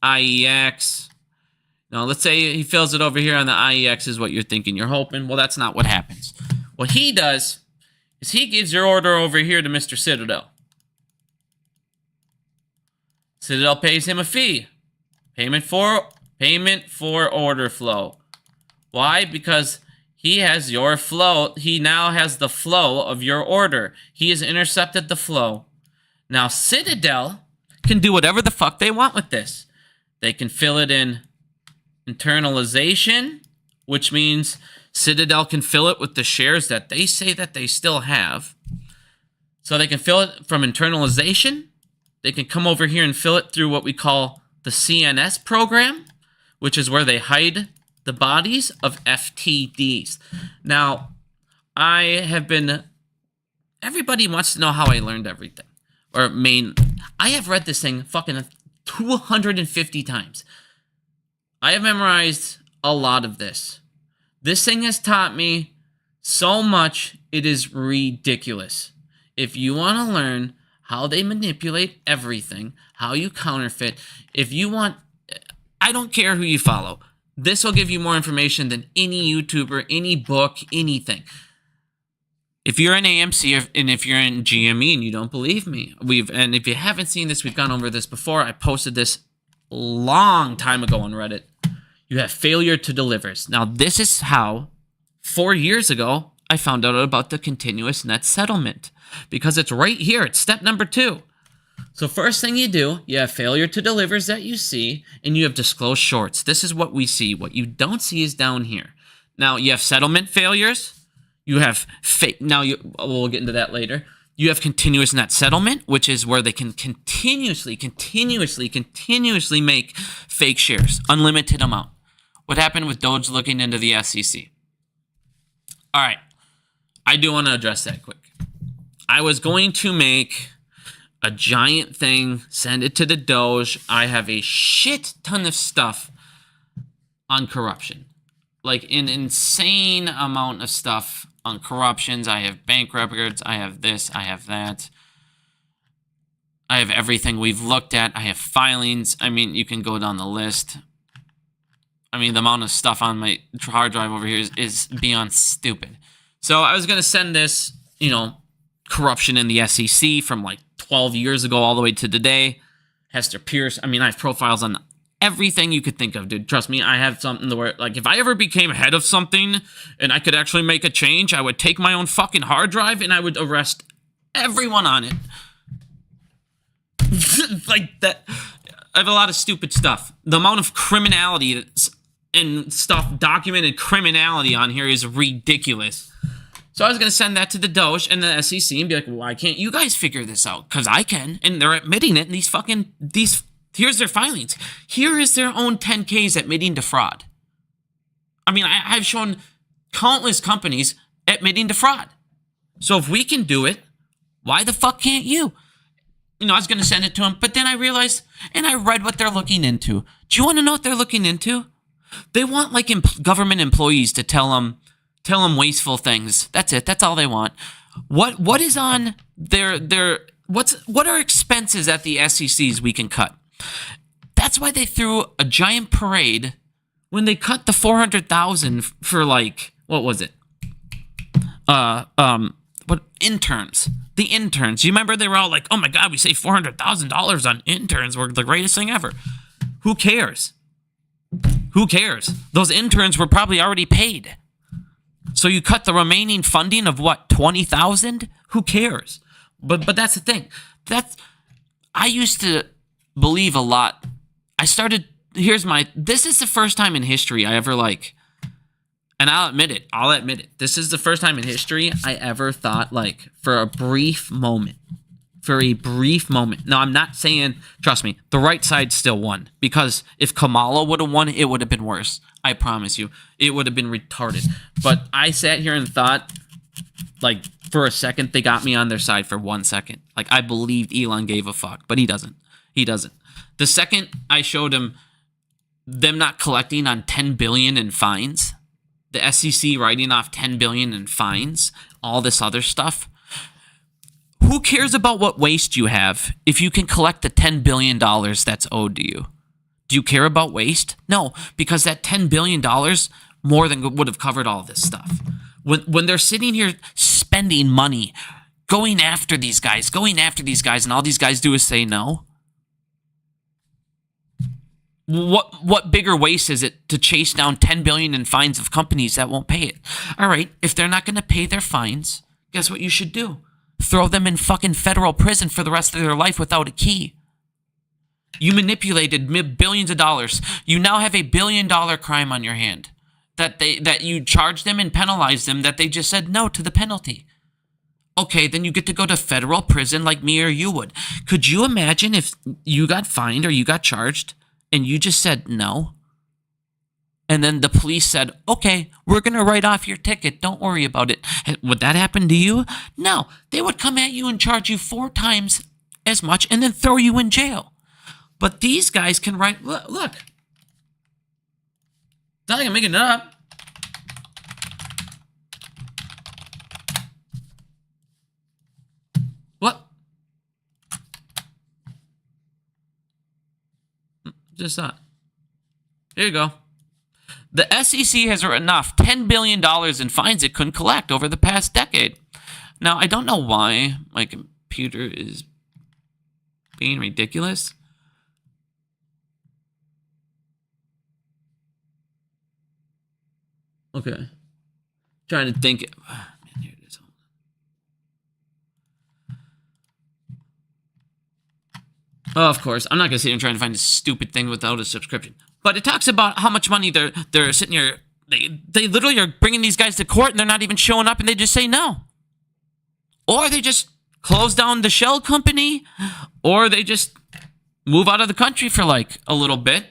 IEX. Now, let's say he fills it over here on the IEX is what you're thinking. You're hoping. Well, that's not what happens. What he does is he gives your order over here to Mr. Citadel. Citadel pays him a fee. Payment for order flow. Why? Because he has your flow. He now has the flow of your order. He has intercepted the flow. Now, Citadel can do whatever the fuck they want with this. They can fill it in internalization, which means Citadel can fill it with the shares that they say that they still have. So they can fill it from internalization. They can come over here and fill it through what we call the CNS program, which is where they hide the bodies of FTDs. Now, everybody wants to know how I learned everything. I have read this thing fucking 250 times. I have memorized a lot of this. This thing has taught me so much, it is ridiculous. If you want to learn how they manipulate everything, how you counterfeit, I don't care who you follow. This will give you more information than any YouTuber, any book, anything. If you're in AMC and if you're in GME and you don't believe me, and if you haven't seen this, we've gone over this before. I posted this a long time ago on Reddit. You have failure to deliver. Now, this is how 4 years ago I found out about the continuous net settlement, because it's right here. It's step number 2. So first thing you do, you have failure to delivers that you see, and you have disclosed shorts. This is what we see. What you don't see is down here. Now, you have settlement failures. You have we'll get into that later. You have continuous net settlement, which is where they can continuously make fake shares, unlimited amount. What happened with Doge looking into the SEC? All right. I do want to address that quick. I was going to make a giant thing, send it to the Doge. I have a shit ton of stuff on corruption. Like an insane amount of stuff on corruptions. I have bank records. I have this. I have that. I have everything we've looked at. I have filings. I mean, you can go down the list. I mean, the amount of stuff on my hard drive over here is beyond stupid. So I was going to send this, corruption in the SEC from like 12 years ago all the way to today. Hester Pierce. I mean, I have profiles on everything you could think of, dude. Trust me, I have something to where, like, if I ever became head of something and I could actually make a change, I would take my own fucking hard drive and I would arrest everyone on it. Like that. I have a lot of stupid stuff. The amount of criminality and stuff, documented criminality on here is ridiculous. So I was going to send that to the Doge and the SEC and be like, why can't you guys figure this out? Because I can. And they're admitting it in here's their filings. Here is their own 10Ks admitting to fraud. I mean, I've shown countless companies admitting to fraud. So if we can do it, why the fuck can't you? I was going to send it to them, but then I realized, and I read what they're looking into. Do you want to know what they're looking into? They want like government employees to tell them wasteful things. That's it. That's all they want. What is on what are expenses at the SECs we can cut? That's why they threw a giant parade when they cut the $400,000 for like, what was it? What interns? The interns. You remember they were all like, "Oh my God, we saved $400,000 on interns. We're the greatest thing ever." Who cares? Who cares? Those interns were probably already paid. So you cut the remaining funding of what, $20,000? Who cares? But that's the thing. I used to believe a lot. This is the first time in history I ever and I'll admit it. This is the first time in history I ever thought, for a brief moment, for a brief moment. Now, I'm not saying, trust me, the right side still won. Because if Kamala would have won, it would have been worse. I promise you. It would have been retarded. But I sat here and thought, like, for a second, they got me on their side for 1 second. Like, I believed Elon gave a fuck. But he doesn't. He doesn't. The second I showed him them not collecting on $10 billion in fines, the SEC writing off $10 billion in fines, all this other stuff. Who cares about what waste you have if you can collect the $10 billion that's owed to you? Do you care about waste? No, because that $10 billion more than would have covered all this stuff. When they're sitting here spending money, going after these guys, and all these guys do is say no. What bigger waste is it to chase down $10 billion in fines of companies that won't pay it? All right, if they're not going to pay their fines, guess what you should do? Throw them in fucking federal prison for the rest of their life without a key. You manipulated billions of dollars. You now have a $1 billion crime on your hand that you charged them and penalized them that they just said no to the penalty. Okay, then you get to go to federal prison like me or you would. Could you imagine if you got fined or you got charged and you just said no? And then the police said, okay, we're going to write off your ticket. Don't worry about it. Would that happen to you? No. They would come at you and charge you 4 times as much and then throw you in jail. But these guys can write, look. It's not like I'm making it up. What? Just that. Here you go. The SEC has written off $10 billion in fines it couldn't collect over the past decade. Now, I don't know why my computer is being ridiculous. Okay. Trying to think. Man, here it is. Oh, of course. I'm not going to sit here and try to find a stupid thing without a subscription. But it talks about how much money they're sitting here. They literally are bringing these guys to court and they're not even showing up and they just say no. Or they just close down the shell company, or they just move out of the country for like a little bit,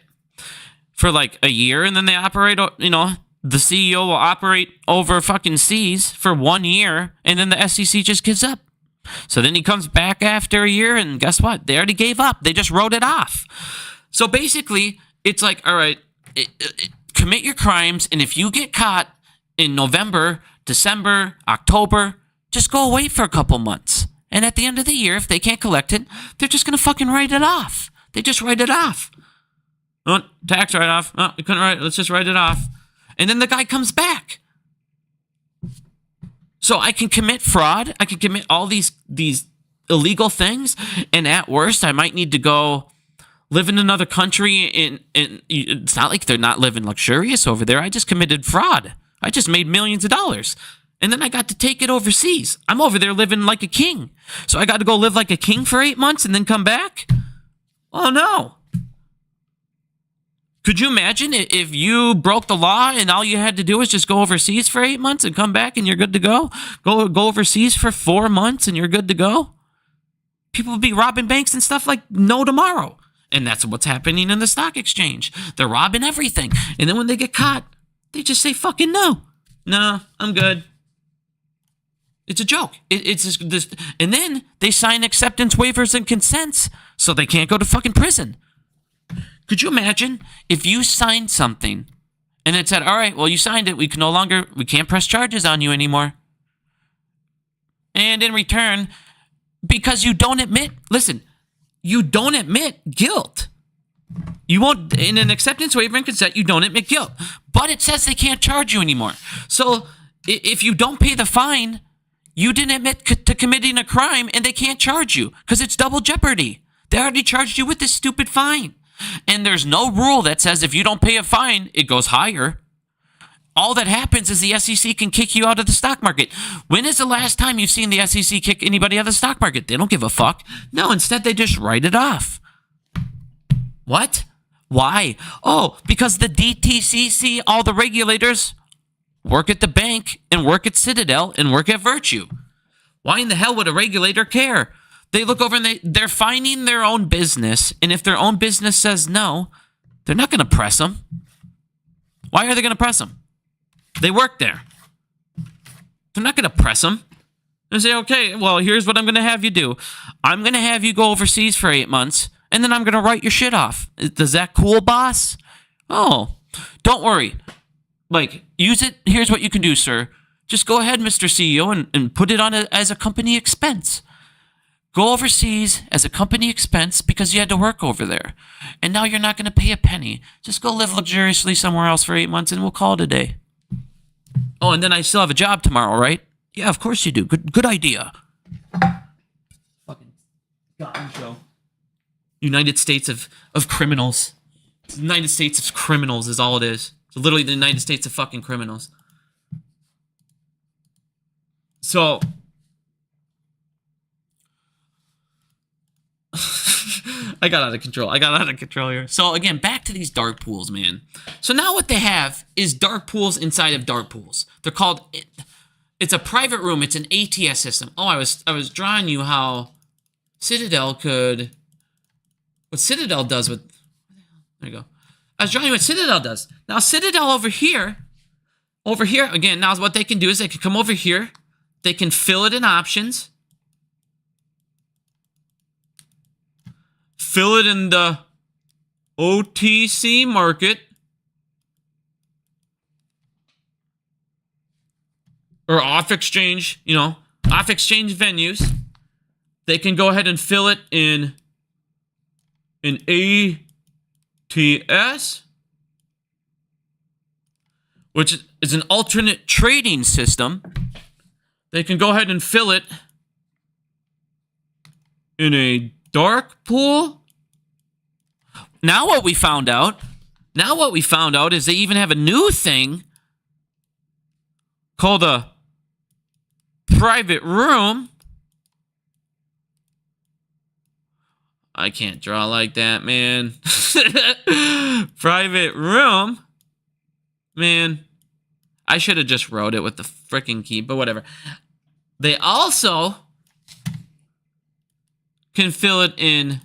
for like a year, and then they operate, the CEO will operate over fucking seas for 1 year, and then the SEC just gives up. So then he comes back after a year, and guess what? They already gave up. They just wrote it off. So basically, it's like, all right, commit your crimes, and if you get caught in November, December, October, just go away for a couple months. And at the end of the year, if they can't collect it, they're just going to fucking write it off. They just write it off. Oh, tax write-off. Oh, we couldn't write it. Let's just write it off. And then the guy comes back. So I can commit fraud. I can commit all these illegal things. And at worst, I might need to go live in another country. And it's not like they're not living luxurious over there. I just committed fraud. I just made millions of dollars. And then I got to take it overseas. I'm over there living like a king. So I got to go live like a king for 8 months and then come back? Oh, no. Could you imagine if you broke the law and all you had to do was just go overseas for 8 months and come back and you're good to go? Go overseas for 4 months and you're good to go? People would be robbing banks and stuff like no tomorrow. And that's what's happening in the stock exchange. They're robbing everything. And then when they get caught, they just say fucking no. No, I'm good. It's a joke. It's just this. And then they sign acceptance waivers and consents so they can't go to fucking prison. Could you imagine if you signed something and it said, all right, well, you signed it. We can't press charges on you anymore. And in return, because you don't admit guilt. You won't, in an acceptance waiver and consent, you don't admit guilt. But it says they can't charge you anymore. So if you don't pay the fine, you didn't admit to committing a crime and they can't charge you because it's double jeopardy. They already charged you with this stupid fine. And there's no rule that says if you don't pay a fine, it goes higher. All that happens is the SEC can kick you out of the stock market. When is the last time you've seen the SEC kick anybody out of the stock market? They don't give a fuck. No, instead they just write it off. What? Why? Oh, because the DTCC, all the regulators, work at the bank and work at Citadel and work at Virtue. Why in the hell would a regulator care? They look over and they're finding their own business. And if their own business says no, they're not going to press them. Why are they going to press them? They work there. They're not going to press them. And say, okay, well, here's what I'm going to have you do. I'm going to have you go overseas for 8 months, and then I'm going to write your shit off. Is that cool, boss? Oh, don't worry. Like, use it. Here's what you can do, sir. Just go ahead, Mr. CEO, and put it on as a company expense. Go overseas as a company expense because you had to work over there. And now you're not going to pay a penny. Just go live luxuriously somewhere else for 8 months, and we'll call it a day. Oh, and then I still have a job tomorrow, right? Yeah, of course you do. Good idea. Fucking gotten show. United States of criminals. United States of criminals is all it is. It's literally the United States of fucking criminals. So I got out of control here. So again, back to these dark pools, man. So now what they have is dark pools inside of dark pools. They're called... It's a private room. It's an ATS system. Oh, I was drawing you how Citadel could... What Citadel does with... There you go. I was drawing you what Citadel does. Now, Citadel over here, again, now what they can do is they can come over here. They can fill it in options. Fill it in the OTC market. Or off exchange, off exchange venues. They can go ahead and fill it in an ATS, which is an alternate trading system. They can go ahead and fill it in a dark pool. Now what we found out is they even have a new thing called a private room. I can't draw like that, man. Private room. Man, I should have just wrote it with the freaking key, but whatever. They also can fill it in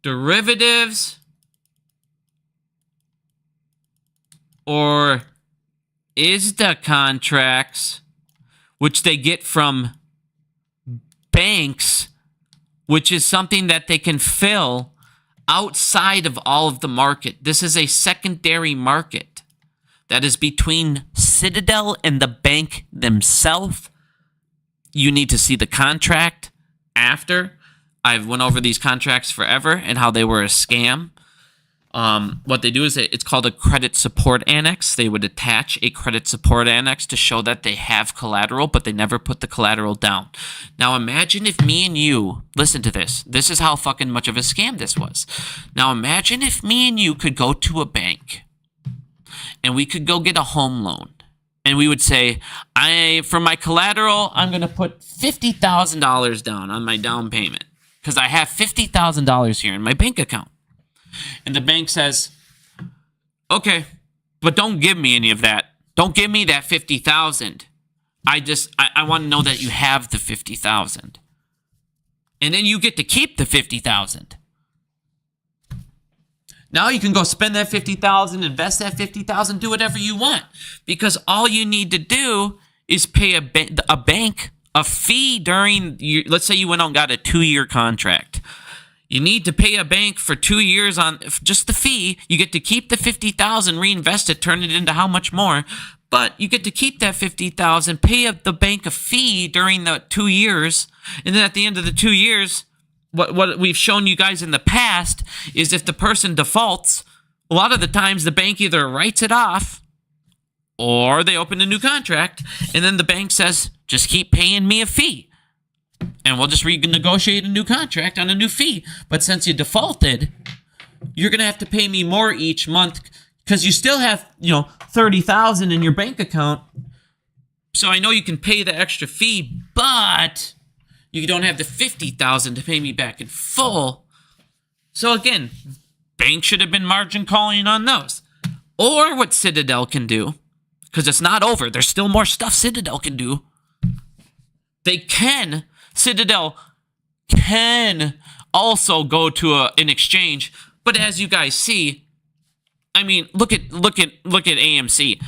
derivatives or ISDA contracts, which they get from banks, which is something that they can fill outside of all of the market. This is a secondary market that is between Citadel and the bank themselves. You need to see the contract after. I've went over these contracts forever and how they were a scam. What they do is it's called a credit support annex. They would attach a credit support annex to show that they have collateral, but they never put the collateral down. Now imagine if me and you, listen to this. This is how fucking much of a scam this was. Now imagine if me and you could go to a bank and we could go get a home loan. And we would say, for my collateral, I'm going to put $50,000 down on my down payment because I have $50,000 here in my bank account. And the bank says, okay, but don't give me any of that. Don't give me that $50,000. I want to know that you have the $50,000. And then you get to keep the $50,000. Now you can go spend that $50,000, invest that $50,000, do whatever you want. Because all you need to do is pay a bank a fee during, let's say you went out and got a 2-year contract. You need to pay a bank for 2 years on just the fee. You get to keep the $50,000, reinvest it, turn it into how much more. But you get to keep that $50,000, pay the bank a fee during the 2 years. And then at the end of the 2 years, what we've shown you guys in the past is if the person defaults, a lot of the times the bank either writes it off or they open a new contract. And then the bank says, just keep paying me a fee. And we'll just renegotiate a new contract on a new fee. But since you defaulted, you're going to have to pay me more each month because you still have, $30,000 in your bank account. So I know you can pay the extra fee, but you don't have the $50,000 to pay me back in full. So again, bank should have been margin calling on those. Or what Citadel can do, because it's not over. There's still more stuff Citadel can do. Citadel can also go to an exchange. But as you guys see, I mean, look at AMC.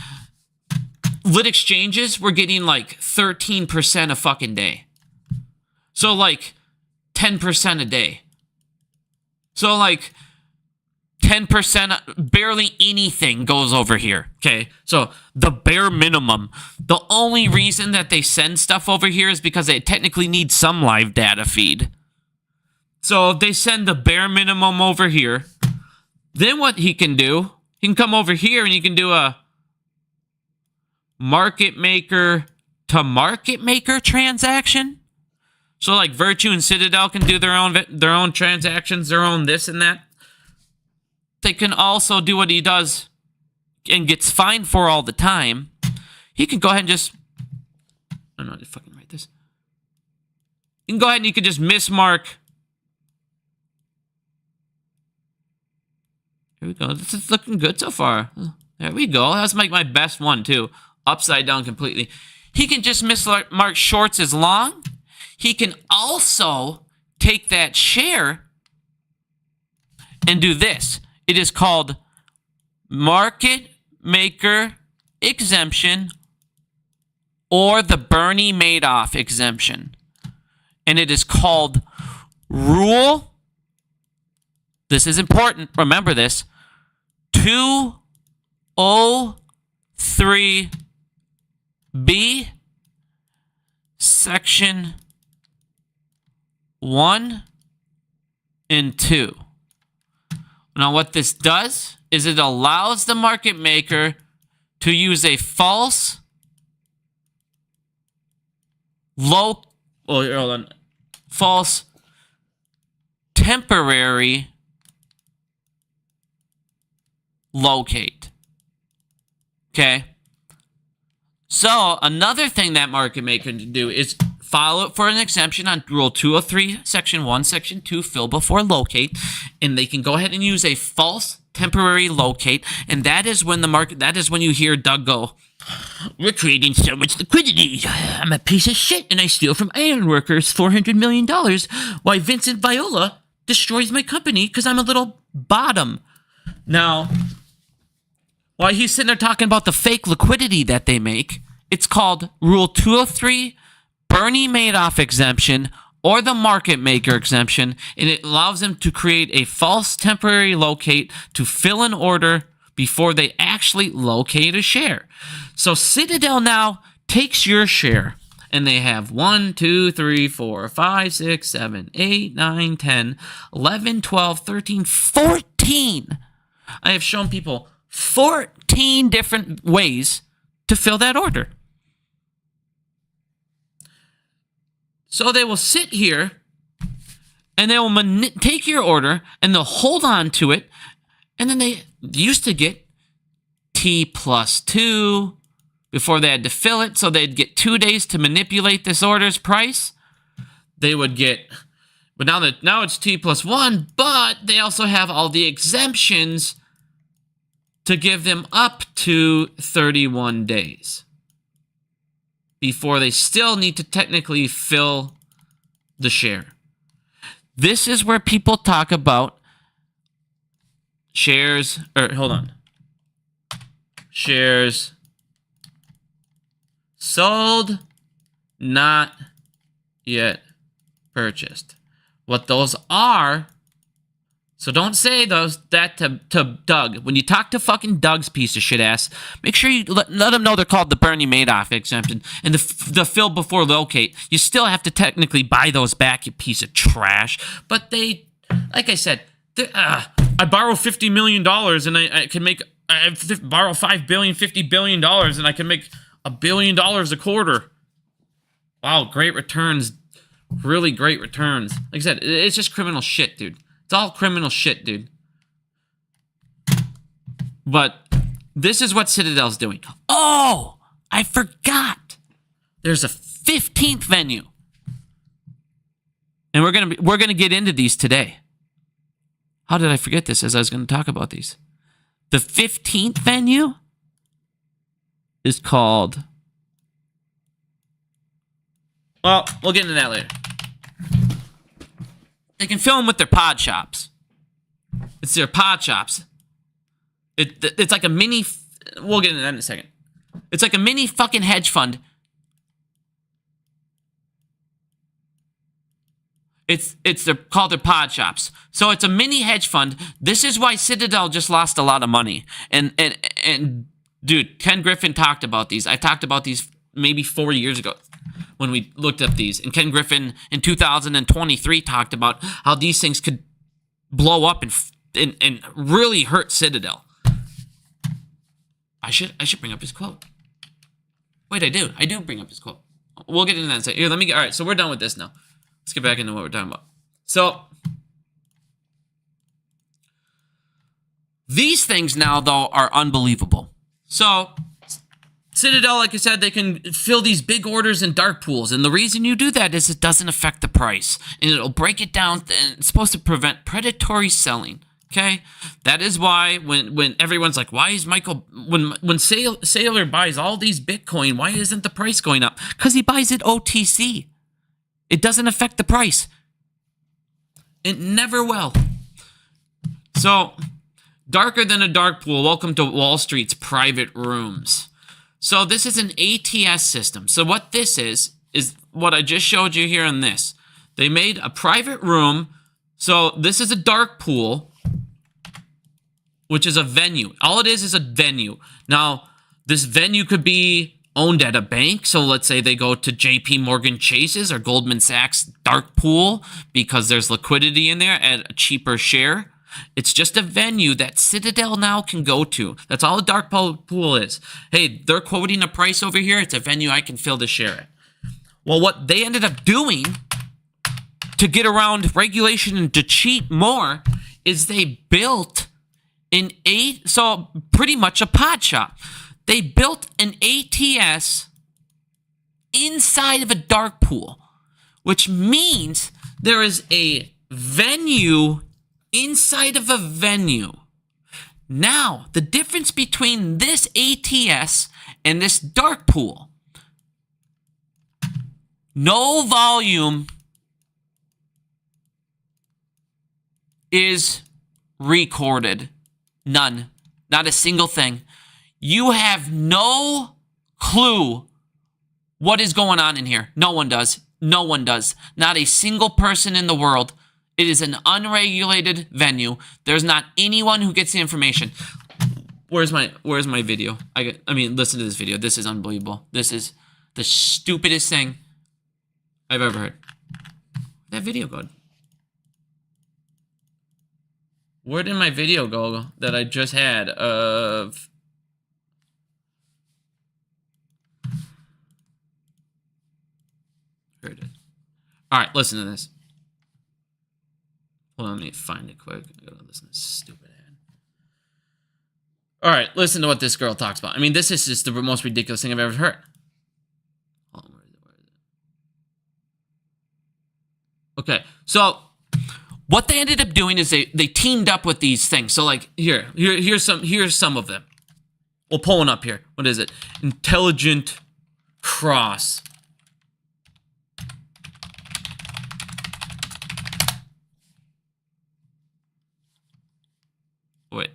Lit exchanges were getting like 13% a fucking day. So like 10% a day. So like 10%, barely anything goes over here. Okay, so the bare minimum. The only reason that they send stuff over here is because they technically need some live data feed. So if they send the bare minimum over here, then what he can do, he can come over here and he can do a market maker to market maker transaction. So like Virtue and Citadel can do their own transactions, their own this and that. They can also do what he does and gets fined for all the time. He can go ahead and just, I don't know how to fucking write this. You can go ahead and you can just mismark. Here we go. This is looking good so far. There we go. That's like my best one too. Upside down completely. He can just mismark shorts as long. He can also take that share and do this. It is called market maker exemption or the Bernie Madoff exemption. And it is called rule, this is important, remember this, 203B, section 1 and 2. Now, what this does is it allows the market maker to use a false false temporary locate. Okay? So, another thing that market maker can do is file it for an exemption on Rule 203, Section 1, Section 2, fill before locate, and they can go ahead and use a false temporary locate, and that is when you hear Doug go, "We're creating so much liquidity. I'm a piece of shit, and I steal from ironworkers $400 million, while Vincent Viola destroys my company because I'm a little bottom." Now, while he's sitting there talking about the fake liquidity that they make, it's called Rule 203, Bernie Madoff exemption, or the market maker exemption, and it allows them to create a false temporary locate to fill an order before they actually locate a share. So Citadel now takes your share, and they have 1, 2, 3, 4, 5, 6, 7, 8, 9, 10, 11, 12, 13, 14. I have shown people 14 different ways to fill that order. So they will sit here and they will take your order and they'll hold on to it. And then they used to get T+2 before they had to fill it. So they'd get 2 days to manipulate this order's price. They would get, but now it's T+1, but they also have all the exemptions to give them up to 31 days before they still need to technically fill the share. This is where people talk about shares, shares sold, not yet purchased. What those are, so don't say that to Doug. When you talk to fucking Doug's piece of shit ass, make sure you let them know they're called the Bernie Madoff exemption and the fill before locate. You still have to technically buy those back, you piece of trash. But they, like I said, I borrow $50 million and I can make, borrow $5 billion, $50 billion, and I can make $1 billion a quarter. Wow, great returns. Really great returns. Like I said, it's just criminal shit, dude. It's all criminal shit, dude. But this is what Citadel's doing. Oh, I forgot. There's a 15th venue. And we're gonna get into these today. How did I forget this as I was going to talk about these? The 15th venue is called, well, we'll get into that later. They can fill them with their pod shops. It's their pod shops. It's like a mini... We'll get into that in a second. It's like a mini fucking hedge fund. They're called their pod shops. So it's a mini hedge fund. This is why Citadel just lost a lot of money. And dude, Ken Griffin talked about these. I talked about these maybe 4 years ago when we looked up these. And Ken Griffin in 2023 talked about how these things could blow up and really hurt Citadel. I should bring up his quote. Wait, I do bring up his quote. We'll get into that in a second. Here, all right, so we're done with this now. Let's get back into what we're talking about. So, these things now, though, are unbelievable. So, Citadel, like I said, they can fill these big orders in dark pools. And the reason you do that is it doesn't affect the price. And it'll break it down. And it's supposed to prevent predatory selling. Okay? That is why when everyone's like, why is Michael... When Saylor buys all these Bitcoin, why isn't the price going up? Because he buys it OTC. It doesn't affect the price. It never will. So, darker than a dark pool. Welcome to Wall Street's private rooms. So this is an ATS system. So what this is what I just showed you here in this. They made a private room. So this is a dark pool, which is a venue. All it is a venue. Now, this venue could be owned at a bank. So let's say they go to JP Morgan Chase's or Goldman Sachs dark pool because there's liquidity in there at a cheaper share. It's just a venue that Citadel now can go to. That's all a dark pool is. Hey, they're quoting a price over here. It's a venue I can fill the share at. Well, what they ended up doing to get around regulation and to cheat more is they built so pretty much a pod shop. They built an ATS inside of a dark pool, which means there is a venue inside of a venue. Now, the difference between this ATS and this dark pool, no volume is recorded. None. Not a single thing. You have no clue what is going on in here. No one does. No one does. Not a single person in the world. It is an unregulated venue. There's not anyone who gets the information. Where's my video? I mean, listen to this video. This is unbelievable. This is the stupidest thing I've ever heard. That video go? Where did my video go that I just had of... Here it is. All right, listen to this. Hold on, let me find it quick. I gotta listen to this stupid ad. All right, listen to what this girl talks about. I mean, this is just the most ridiculous thing I've ever heard. Hold on, where is it? Okay, so what they ended up doing is they teamed up with these things. So like here's some of them. We'll pull one up here. What is it? Intelligent Cross. Wait.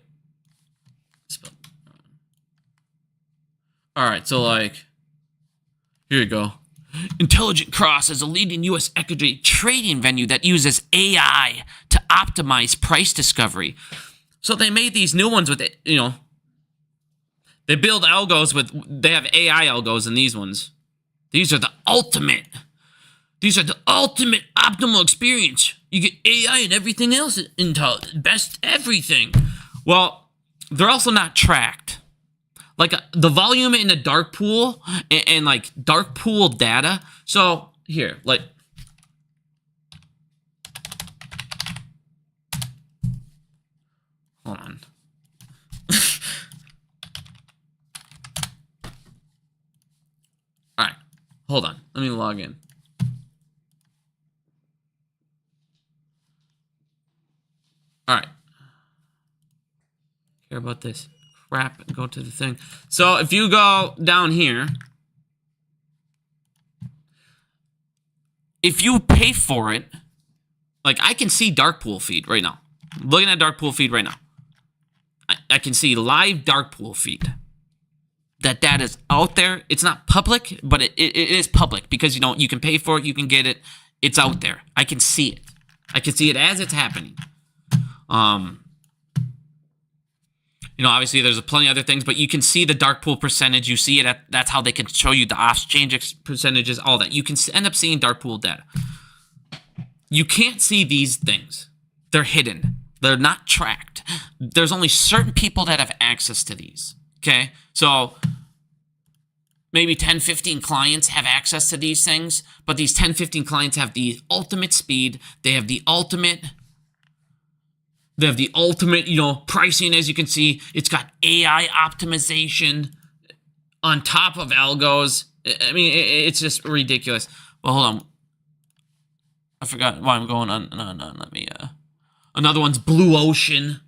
All right, so like, here you go. Intelligent Cross is a leading U.S. equity trading venue that uses AI to optimize price discovery. So they made these new ones with it, you know. They build algos they have AI algos in these ones. These are the ultimate optimal experience. You get AI and everything else, best everything. Well, they're also not tracked. Like the volume in a dark pool and like dark pool data. So here, like, hold on. All right, hold on. Let me log in. All right. Care about this crap? Go to the thing. So if you go down here, if you pay for it, Like, I can see darkpool feed right now. I'm looking at darkpool feed right now. I can see live darkpool feed. That data is out there. It's not public, but it is public because, you know, you can pay for it. You can get it. It's out there. I can see it. I can see it as it's happening. You know, obviously there's plenty of other things, but you can see the dark pool percentage. You see it. That's how they can show you the exchange percentages, all that. You can end up seeing dark pool data. You can't see these things. They're hidden. They're not tracked. There's only certain people that have access to these. Okay? So maybe 10, 15 clients have access to these things, but these 10, 15 clients have the ultimate speed. They have the ultimate, you know, pricing. As you can see, it's got AI optimization on top of algos. I mean, it's just ridiculous. Well, hold on. I forgot why I'm going on. No, let me, another one's Blue Ocean.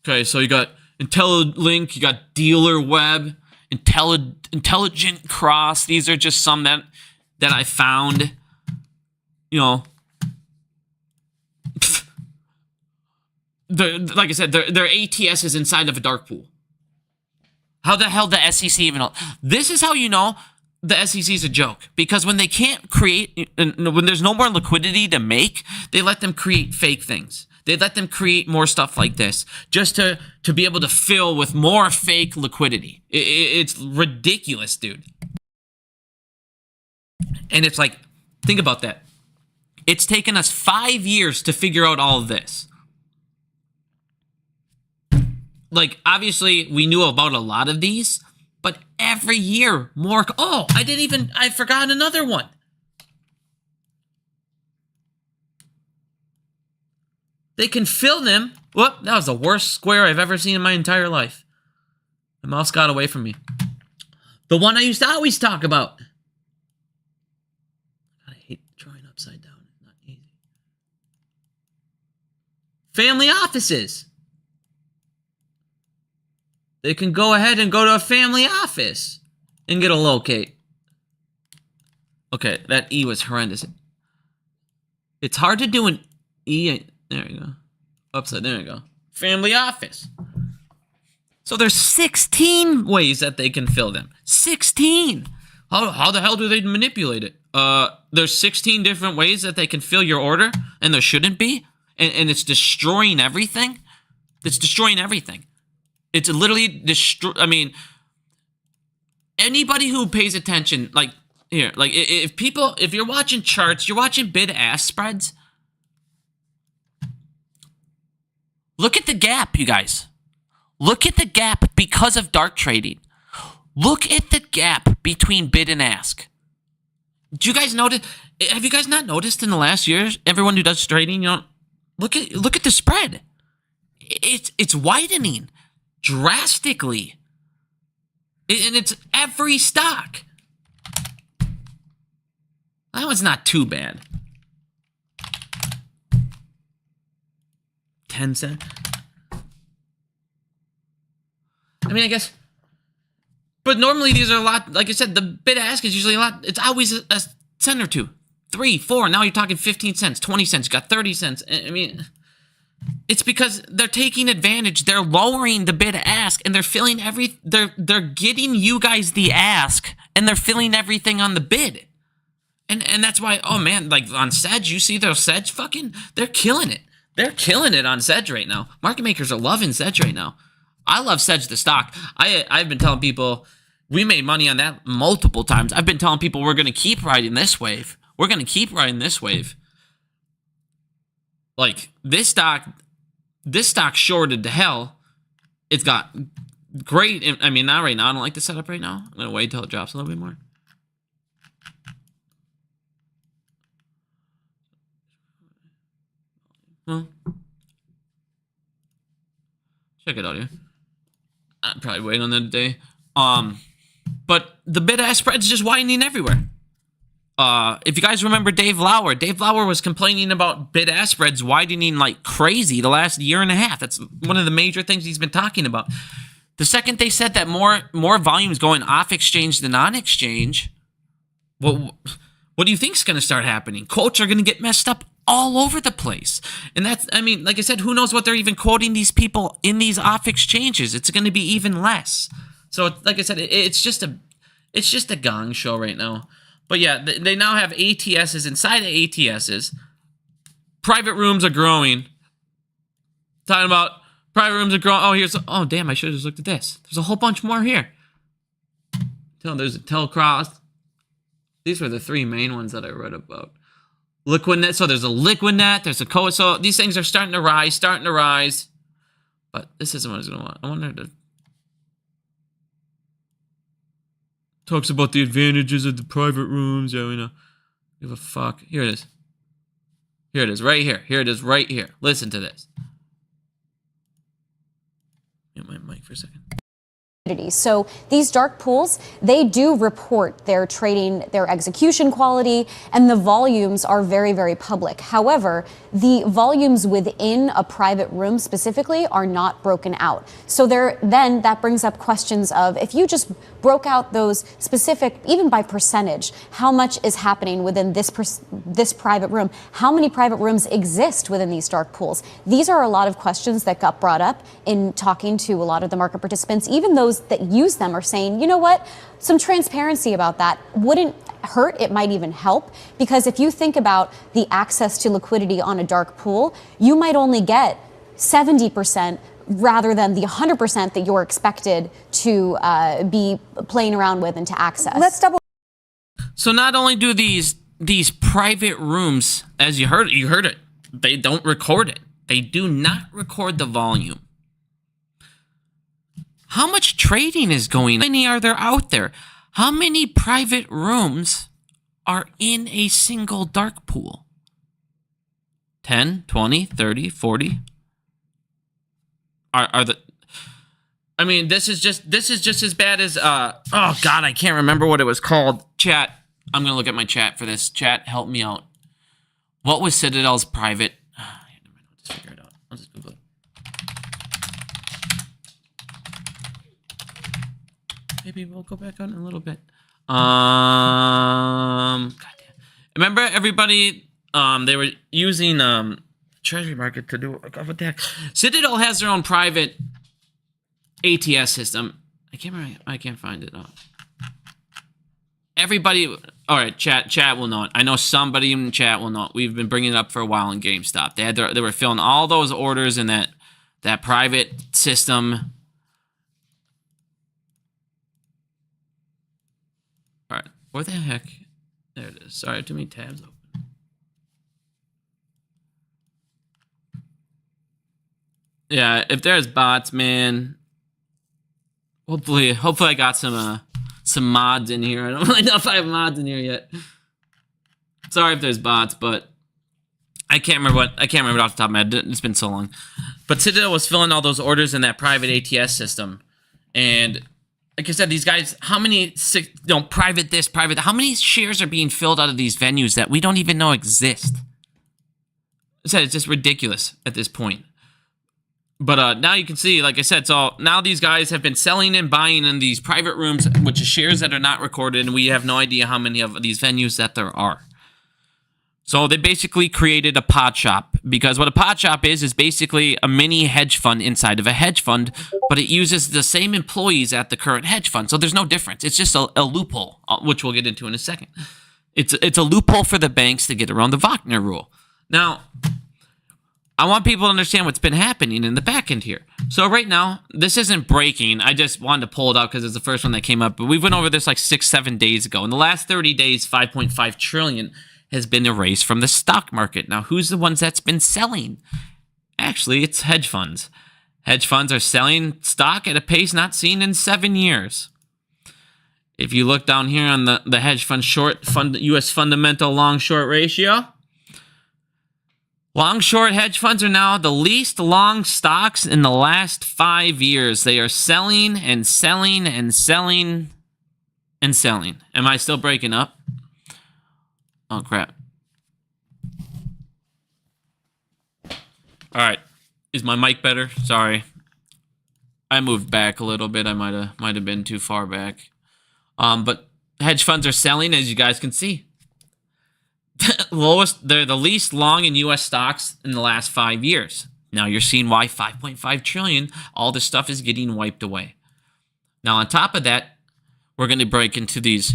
Okay, so you got IntelliLink, you got Dealer Web, Intelligent Cross. These are just some that I found. You know, like I said, their ATS is inside of a dark pool. How the hell the SEC even know? This is how you know the SEC is a joke. Because when they can't create, when there's no more liquidity to make, they let them create fake things. They let them create more stuff like this just to be able to fill with more fake liquidity. It's ridiculous, dude. And it's like, think about that. It's taken us 5 years to figure out all of this. Like, obviously, we knew about a lot of these, but every year more. Oh, I forgot another one. They can fill them. Whoop, that was the worst square I've ever seen in my entire life. The mouse got away from me. The one I used to always talk about. I hate drawing upside down. It's not easy. Family offices. They can go ahead and go to a family office and get a locate. Okay, that E was horrendous. It's hard to do an E. There we go. Upside, there we go. Family office. So there's 16 ways that they can fill them. 16! How the hell do they manipulate it? There's 16 different ways that they can fill your order, and there shouldn't be. And it's destroying everything. It's destroying everything. It's literally I mean, anybody who pays attention, like, here, like, if you're watching charts, you're watching bid-ask spreads, look at the gap, you guys. Look at the gap because of dark trading. Look at the gap between bid and ask. Do you guys notice? Have you guys not noticed in the last years, everyone who does trading, you know, look at the spread. It's widening drastically. And it's every stock. That one's not too bad. 10 cents. I mean, I guess. But normally these are a lot. Like I said, the bid ask is usually a lot. It's always a cent or two. 3, 4. Now you're talking 15 cents, 20 cents. You got 30 cents. I mean, it's because they're taking advantage. They're lowering the bid ask, and they're filling they're getting you guys the ask, and they're filling everything on the bid. And that's why, oh man, like on Sedge, you see those Sedge they're killing it. They're killing it on Sedge right now. Market makers are loving Sedge right now. I love Sedge the stock. I've been telling people, we made money on that multiple times. I've been telling people we're going to keep riding this wave. We're going to keep riding this wave. Like, this stock shorted to hell. It's got great, I mean, not right now. I don't like the setup right now. I'm going to wait until it drops a little bit more. Well, check it out here. I'd probably wait on that day. But the bid-ask spread's just widening everywhere. If you guys remember Dave Lauer was complaining about bid-ask spreads widening like crazy the last year and a half. That's one of the major things he's been talking about. The second they said that more volume is going off exchange than on exchange, what do you think is going to start happening? Quotes are going to get messed up all over the place. And that's, I mean, like I said, who knows what they're even quoting these people in these off exchanges? It's going to be even less. So, like I said, it's just a gong show right now. But yeah, they now have ATSs inside of ATSs. Private rooms are growing. Talking about private rooms are growing. Oh, damn, I should have just looked at this. There's a whole bunch more here. There's a Telcross. These were the three main ones that I read about. Liquidnet. So there's a Liquidnet. There's a Co. So these things are starting to rise. But this isn't what I was going to want. I wanted to. Talks about the advantages of the private rooms. Yeah, we know. Give a fuck. Here it is. Here it is, right here. Here it is, right here. Listen to this. Mute my mic for a second. So these dark pools, they do report their trading, their execution quality, and the volumes are very, very public. However, the volumes within a private room specifically are not broken out. So then that brings up questions of, if you just broke out those specific, even by percentage, how much is happening within this private room? How many private rooms exist within these dark pools? These are a lot of questions that got brought up in talking to a lot of the market participants. Even those that use them are saying, you know what, some transparency about that wouldn't hurt. It might even help, because if you think about the access to liquidity on a dark pool, you might only get 70% rather than the 100% that you're expected to be playing around with and to access. Let's double. So not only do these private rooms, as you heard it, they don't record it. They do not record the volume. How much trading is going on? How many are there out there? How many private rooms are in a single dark pool? 10, 20, 30, 40? Are the... I mean, this is just as bad as... oh, God, I can't remember what it was called. Chat. I'm going to look at my chat for this. Chat, help me out. What was Citadel's private... I'll just figure it out. I'll just Google it. Maybe we'll go back on in a little bit. Goddamn. Remember everybody? They were using Treasury Market to do. God, what the heck? Citadel has their own private ATS system. I can't remember. I can't find it. Everybody. All right, chat will know it. I know somebody in the chat will know it. We've been bringing it up for a while in GameStop. They were filling all those orders in that private system. All right, where the heck? There it is. Sorry, I have too many tabs open. Yeah, if there's bots, man. Hopefully I got some mods in here. I don't really know if I have mods in here yet. Sorry if there's bots, but I can't remember off the top of my head. It's been so long. But Citadel was filling all those orders in that private ATS system, and like I said, these guys, how many, private this, private that, how many shares are being filled out of these venues that we don't even know exist? I said, it's just ridiculous at this point. But now you can see, like I said, so now these guys have been selling and buying in these private rooms, which is shares that are not recorded, and we have no idea how many of these venues that there are. So they basically created a pot shop, because what a pot shop is basically a mini hedge fund inside of a hedge fund, but it uses the same employees at the current hedge fund. So there's no difference. It's just a loophole, which we'll get into in a second. It's a loophole for the banks to get around the Wagner rule. Now, I want people to understand what's been happening in the back end here. So right now, this isn't breaking. I just wanted to pull it out because it's the first one that came up. But we went over this like 6-7 days ago. In the last 30 days, 5.5 trillion has been erased from the stock market. Now, who's the ones that's been selling? Actually, it's hedge funds. Hedge funds are selling stock at a pace not seen in 7 years. If you look down here on the hedge fund U.S. fundamental long-short ratio, long-short hedge funds are now the least long stocks in the last 5 years. They are selling and selling and selling and selling. Am I still breaking up? Oh, crap. All right. Is my mic better? Sorry. I moved back a little bit. I might have been too far back. But hedge funds are selling, as you guys can see. They're the least long in U.S. stocks in the last 5 years. Now you're seeing why 5.5 trillion, all this stuff is getting wiped away. Now on top of that, we're going to break into these.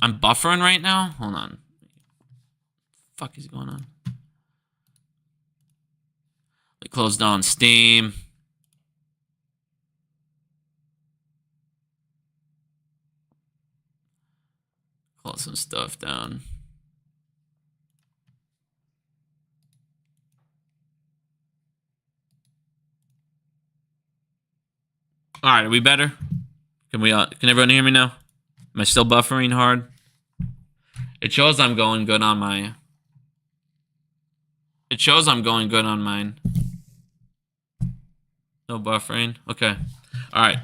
I'm buffering right now. Hold on. What the fuck is going on? We closed down Steam. Close some stuff down. All right, are we better? Can everyone hear me now? Am I still buffering hard? It shows I'm going good on my. It shows I'm going good on mine. No buffering. Okay. All right.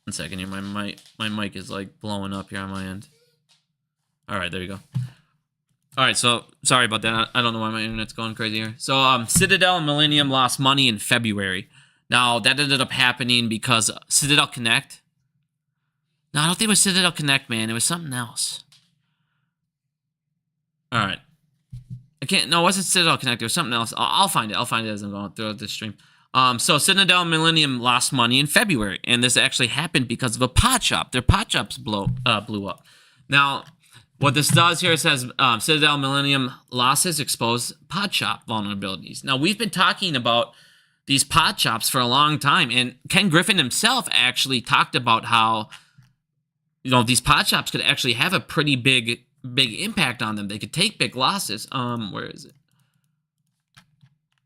1 second here. My mic is like blowing up here on my end. All right, there you go. All right, so sorry about that. I don't know why my internet's going crazy here. So Citadel and Millennium lost money in February. Now that ended up happening because Citadel Connect. No, I don't think it was Citadel Connect, man. It was something else. All right. I can't. No, it wasn't Citadel Connect. It was something else. I'll find it. I'll find it as I'm going through this stream. So Citadel and Millennium lost money in February, and this actually happened because of a pot shop. Their pot shops blew up. Now, what this does here, it says Citadel and Millennium losses expose pot shop vulnerabilities. Now, we've been talking about these pot shops for a long time, and Ken Griffin himself actually talked about how, you know, these pot shops could actually have a pretty big impact on them. They could take big losses. Where is it?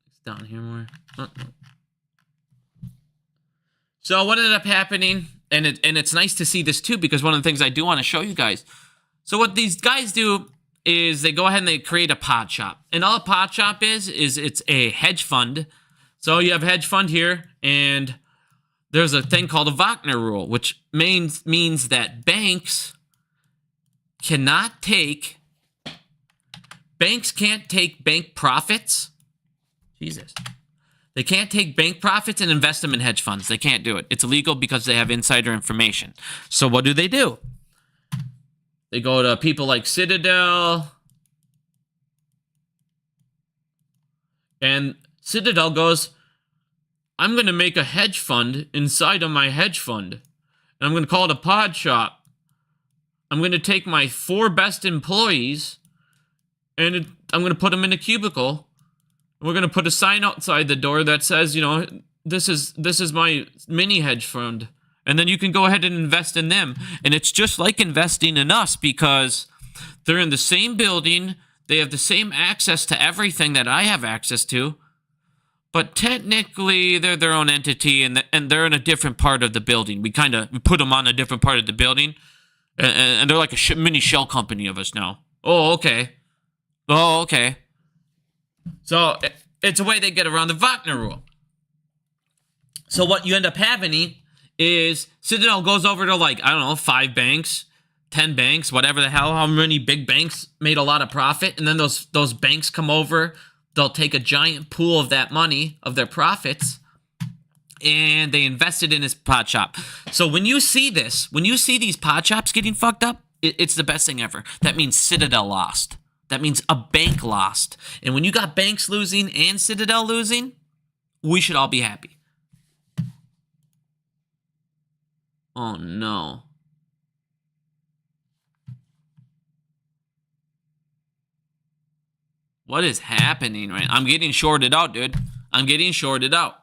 It's down here more. Oh, no. So what ended up happening, and it's nice to see this too, because one of the things I do want to show you guys. So what these guys do is they go ahead and they create a pot shop. And all a pot shop is it's a hedge fund. So you have a hedge fund here, and there's a thing called a Wagner rule, which means that banks can't take bank profits. Jesus. They can't take bank profits and invest them in hedge funds. They can't do it. It's illegal because they have insider information. So what do? They go to people like Citadel. And Citadel goes, I'm going to make a hedge fund inside of my hedge fund. And I'm going to call it a pod shop. I'm going to take my 4 best employees and I'm going to put them in a cubicle. We're going to put a sign outside the door that says, you know, this is my mini hedge fund. And then you can go ahead and invest in them. And it's just like investing in us because they're in the same building. They have the same access to everything that I have access to. But technically, they're their own entity and they're in a different part of the building. We put them on a different part of the building. And they're like a mini shell company of us now. Oh, okay. Oh, okay. So it's a way they get around the Wagner rule. So what you end up having is Citadel goes over to, like, I don't know, 5 banks, 10 banks, whatever the hell, how many big banks made a lot of profit. And then those banks come over, they'll take a giant pool of that money, of their profits, and they invest it in his pot shop. So when you see this, when you see these pot shops getting fucked up, it's the best thing ever. That means Citadel lost. That means a bank lost. And when you got banks losing and Citadel losing, we should all be happy. Oh, no. What is happening right now? I'm getting shorted out, dude. I'm getting shorted out.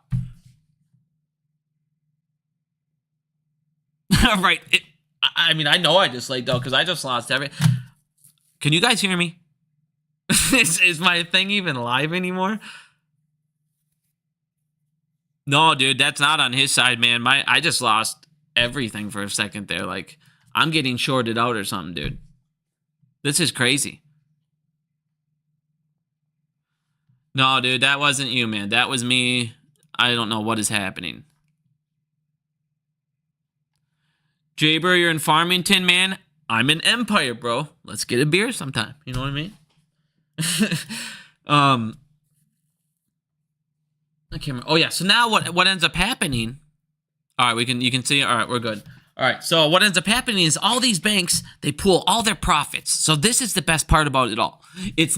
Right. I mean, I know I just laid out because I just lost everything. Can you guys hear me? Is my thing even live anymore? No, dude, that's not on his side, man. I just lost everything for a second there. Like, I'm getting shorted out or something, dude. This is crazy. No, dude, that wasn't you, man. That was me. I don't know what is happening. Jaber, you're in Farmington, man. I'm in Empire, bro. Let's get a beer sometime. You know what I mean? I can't remember. Oh yeah. So now what ends up happening? All right, you can see. All right, we're good. All right. So what ends up happening is all these banks, they pool all their profits. So this is the best part about it all. It's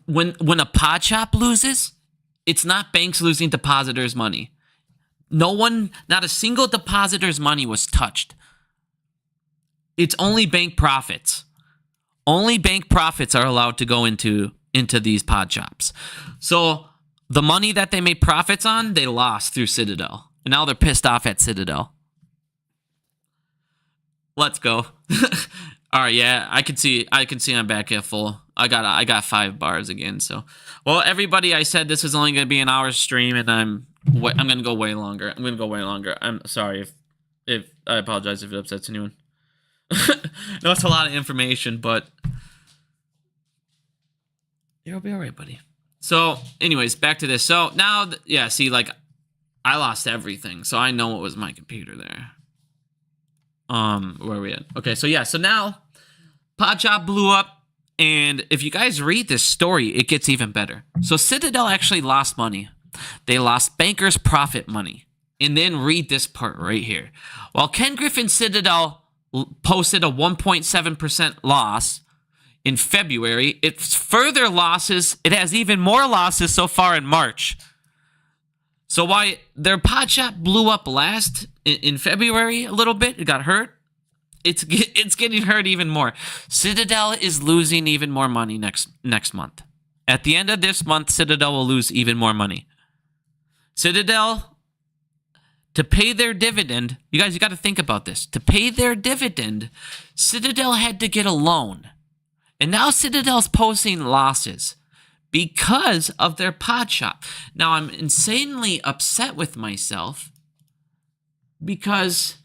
when a pod shop loses, it's not banks losing depositors' money. Not a single depositor's money was touched. It's only bank profits. Only bank profits are allowed to go into these pod shops. So the money that they made profits on, they lost through Citadel. And now they're pissed off at Citadel. Let's go. All right, yeah, I can see I'm back at full. I got 5 bars again. So, well, everybody, I said this was only going to be an hour stream, and I'm going to go way longer. I'm sorry if I apologize if it upsets anyone. No, it's a lot of information, but you'll be all right, buddy. So, anyways, back to this. So now, yeah, see, like, I lost everything, so I know it was my computer there. Where are we at? Okay, so yeah, so now pod shop blew up, and if you guys read this story, it gets even better. So Citadel actually lost money. They lost bankers' profit money. And then read this part right here. While Ken Griffin's Citadel posted a 1.7% loss in February, it has even more losses so far in March. So why their pod shop blew up last in February a little bit, it got hurt. It's getting hurt even more. Citadel is losing even more money next month. At the end of this month, Citadel will lose even more money. Citadel, to pay their dividend, you got to think about this. To pay their dividend, Citadel had to get a loan. And now Citadel's posting losses because of their pod shop. Now, I'm insanely upset with myself because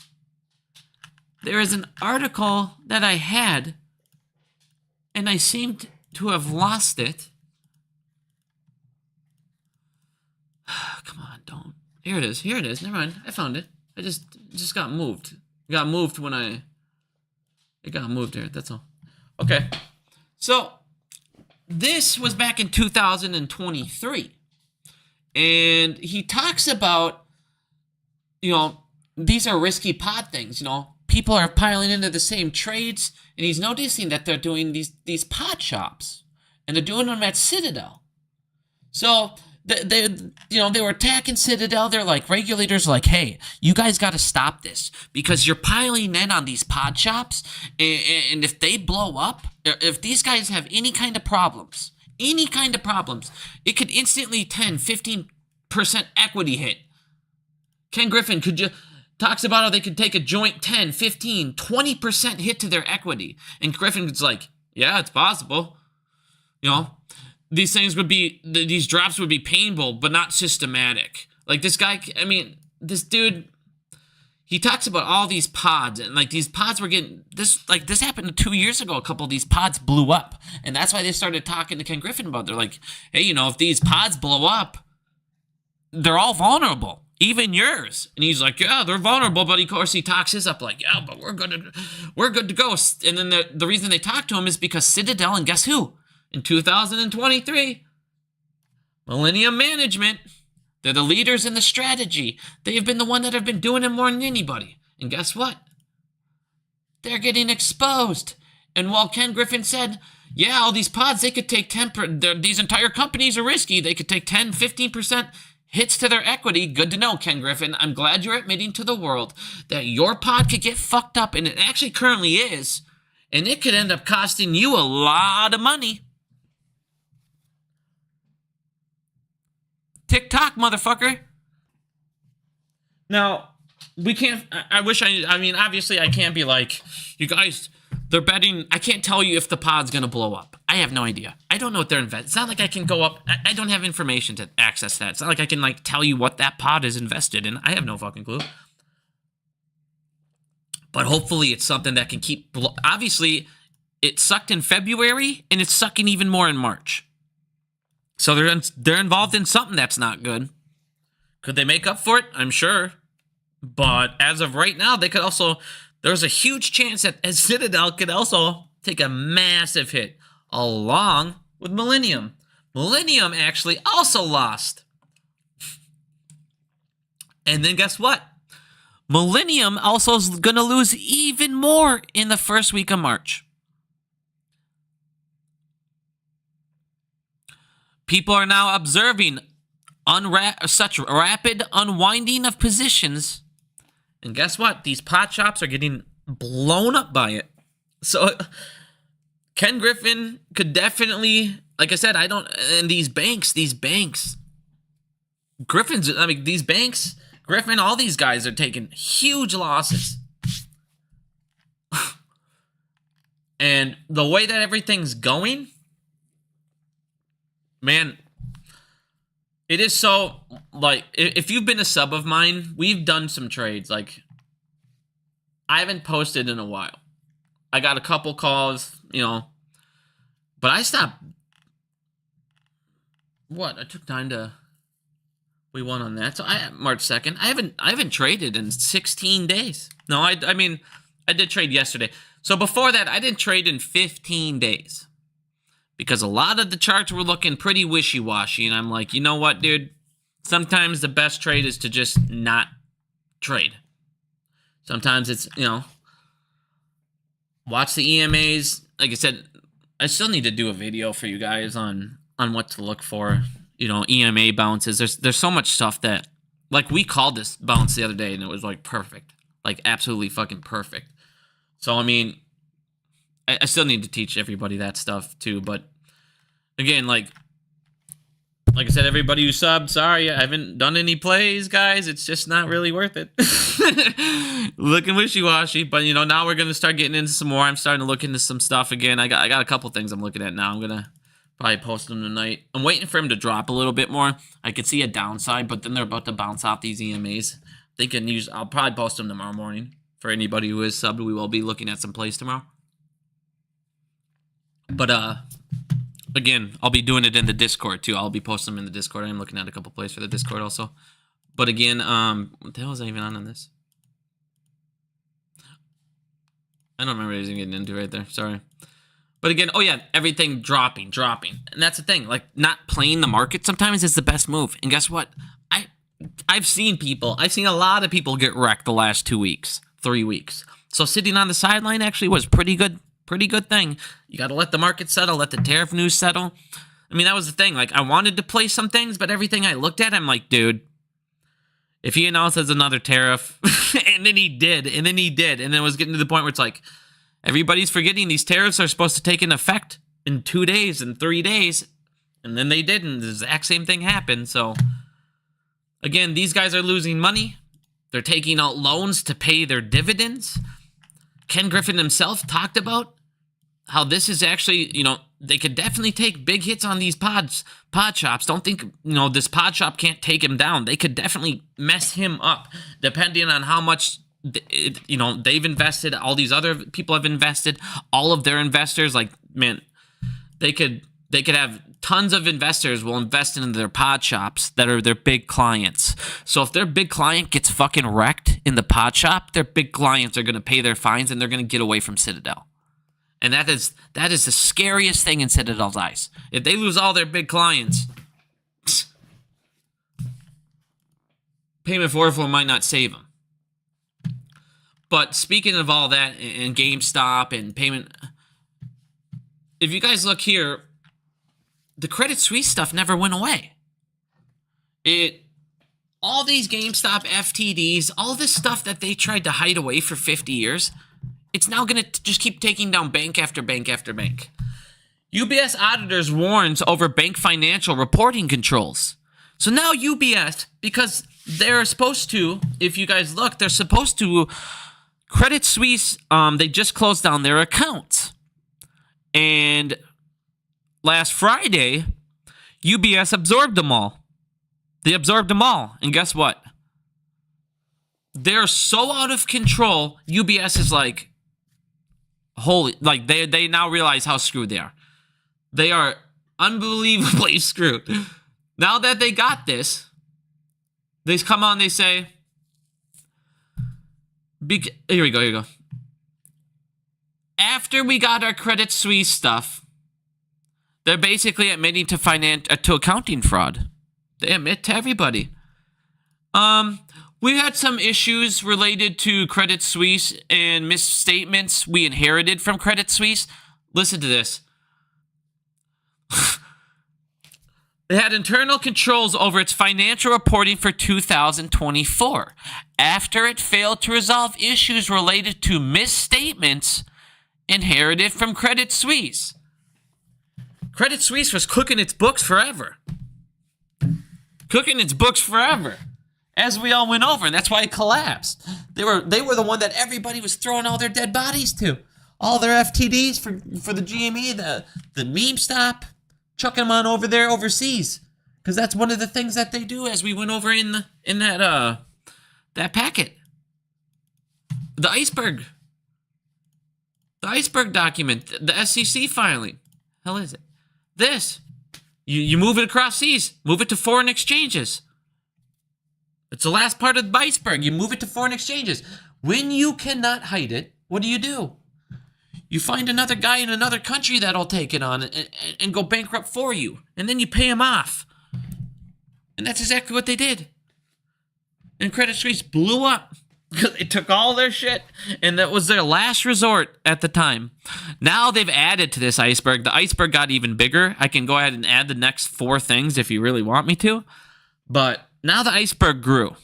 there is an article that I had and I seemed to have lost it. Come on, don't. Here it is. Never mind. I found it. I just got moved. It got moved it got moved here. That's all. Okay. So this was back in 2023. And he talks about, these are risky pod things, People are piling into the same trades, and he's noticing that they're doing these pod shops, and they're doing them at Citadel. So they were attacking Citadel. They're like, regulators are like, hey, you guys got to stop this because you're piling in on these pod shops, and if they blow up, if these guys have any kind of problems, it could instantly 10-15% equity hit. Ken Griffin talks about how they could take a joint 10, 15, 20% hit to their equity. And Griffin's like, yeah, it's possible. These things these drops would be painful, but not systematic. Like this guy, this dude, he talks about all these pods, and like these pods were getting, this happened 2 years ago. A couple of these pods blew up. And that's why they started talking to Ken Griffin about it. They're like, hey, if these pods blow up, they're all vulnerable. Even yours. And he's like, yeah, they're vulnerable, but of course he talks his up like, yeah, but we're good to go. And then the reason they talk to him is because Citadel, and guess who? In 2023, Millennium Management, they're the leaders in the strategy. They have been the one that have been doing it more than anybody. And guess what? They're getting exposed. And while Ken Griffin said, yeah, all these pods, they could take 10%, these entire companies are risky. They could take 10, 15% hits to their equity. Good to know, Ken Griffin. I'm glad you're admitting to the world that your pod could get fucked up, and it actually currently is, and it could end up costing you a lot of money. TikTok, motherfucker. Now, we can't, obviously I can't be like, you guys, they're betting, I can't tell you if the pod's going to blow up. I have no idea. I don't know what they're investing. It's not like I can go up. I don't have information to access that. It's not like I can tell you what that pod is invested in. I have no fucking clue. But hopefully it's something that can keep, obviously it sucked in February and it's sucking even more in March. So they're involved in something that's not good. Could they make up for it? I'm sure. But as of right now, they could also, there's a huge chance that Citadel could also take a massive hit along with Millennium. Millennium actually also lost And then guess what? Millennium also is going to lose even more in the first week of March. People are now observing such rapid unwinding of positions. And guess what? These pot shops are getting blown up by it. So Ken Griffin could definitely, like I said, and these banks, Griffin, all these guys are taking huge losses. And the way that everything's going, man, it is so, like, if you've been a sub of mine, we've done some trades. Like, I haven't posted in a while. I got a couple calls, but I stopped. I took time to, we won on that. So March 2nd, I haven't traded in 16 days. No, I mean, I did trade yesterday. So before that, I didn't trade in 15 days. Because a lot of the charts were looking pretty wishy-washy. And I'm like, you know what, dude? Sometimes the best trade is to just not trade. Sometimes it's, watch the EMAs. Like I said, I still need to do a video for you guys on what to look for. EMA bounces. There's so much stuff that, like, we called this bounce the other day and it was like perfect. Like absolutely fucking perfect. So, I mean, I still need to teach everybody that stuff too, but again, like I said, everybody who subbed, sorry, I haven't done any plays, guys. It's just not really worth it. Looking wishy-washy, but now we're gonna start getting into some more. I'm starting to look into some stuff again. I got a couple things I'm looking at now. I'm gonna probably post them tonight. I'm waiting for him to drop a little bit more. I could see a downside, but then they're about to bounce off these EMAs. I'll probably post them tomorrow morning. For anybody who is subbed, we will be looking at some plays tomorrow. But, again, I'll be doing it in the Discord, too. I'll be posting them in the Discord. I'm looking at a couple plays for the Discord also. But, again, what the hell was I even on this? I don't remember what I was getting into right there. Sorry. But, again, oh, yeah, everything dropping. And that's the thing. Like, not playing the market sometimes is the best move. And guess what? I've seen a lot of people get wrecked the last 2 weeks, 3 weeks. So sitting on the sideline actually was pretty good thing. You got to let the market settle, let the tariff news settle. I mean, that was the thing. Like, I wanted to play some things, but everything I looked at, I'm like, dude, if he announces another tariff, and then he did, and then it was getting to the point where it's like, everybody's forgetting these tariffs are supposed to take an effect in 2 days and 3 days, and then they didn't. The exact same thing happened, so... Again, these guys are losing money. They're taking out loans to pay their dividends. Ken Griffin himself talked about how this is actually, they could definitely take big hits on these pod shops. Don't think, this pod shop can't take him down. They could definitely mess him up depending on how much, they've invested. All these other people have invested. All of their investors, like, man, they could have tons of investors will invest into their pod shops that are their big clients. So if their big client gets fucking wrecked in the pod shop, their big clients are going to pay their fines and they're going to get away from Citadel. And that is the scariest thing in Citadel's eyes. If they lose all their big clients, payment for overflow might not save them. But speaking of all that and GameStop and payment, if you guys look here, the Credit Suisse stuff never went away. All these GameStop FTDs, all this stuff that they tried to hide away for 50 years, it's now going to just keep taking down bank after bank after bank. UBS auditors warns over bank financial reporting controls. So now UBS, because they're supposed to, if you guys look, they're supposed to, Credit Suisse, they just closed down their accounts. And last Friday, UBS absorbed them all. They absorbed them all. And guess what? They're so out of control, UBS is like, holy, like they now realize how screwed they are. They are unbelievably screwed. Now that they got this, they come on, they say, here we go. After we got our Credit Suisse stuff, they're basically admitting to accounting fraud. They admit to everybody. We had some issues related to Credit Suisse and misstatements we inherited from Credit Suisse. Listen to this. It had internal controls over its financial reporting for 2024 after it failed to resolve issues related to misstatements inherited from Credit Suisse. Credit Suisse was cooking its books forever. As we all went over, and that's why it collapsed. They were the one that everybody was throwing all their dead bodies to. All their FTDs for the GME, the meme stop. Chucking them on over there overseas, because that's one of the things that they do. As we went over in that packet, the iceberg document, the SEC filing. Hell is it? This you move it across seas, move it to foreign exchanges. It's the last part of the iceberg. You move it to foreign exchanges. When you cannot hide it, what do? You find another guy in another country that'll take it on and go bankrupt for you. And then you pay him off. And that's exactly what they did. And Credit Suisse blew up. It took all their shit. And that was their last resort at the time. Now they've added to this iceberg. The iceberg got even bigger. I can go ahead and add the next 4 things if you really want me to. But now the iceberg grew.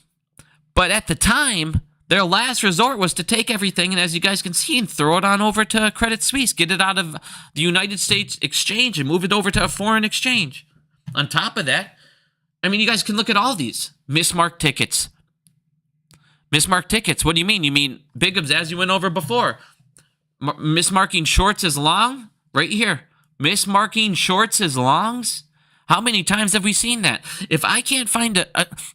But at the time, their last resort was to take everything, and as you guys can see, and throw it on over to Credit Suisse, get it out of the United States exchange and move it over to a foreign exchange. On top of that, I mean, you guys can look at all these mismarked tickets. Mismarked tickets, what do you mean? You mean Bigums, as you went over before. Mismarking shorts as long? Right here. Mismarking shorts as longs? How many times have we seen that? If I can't find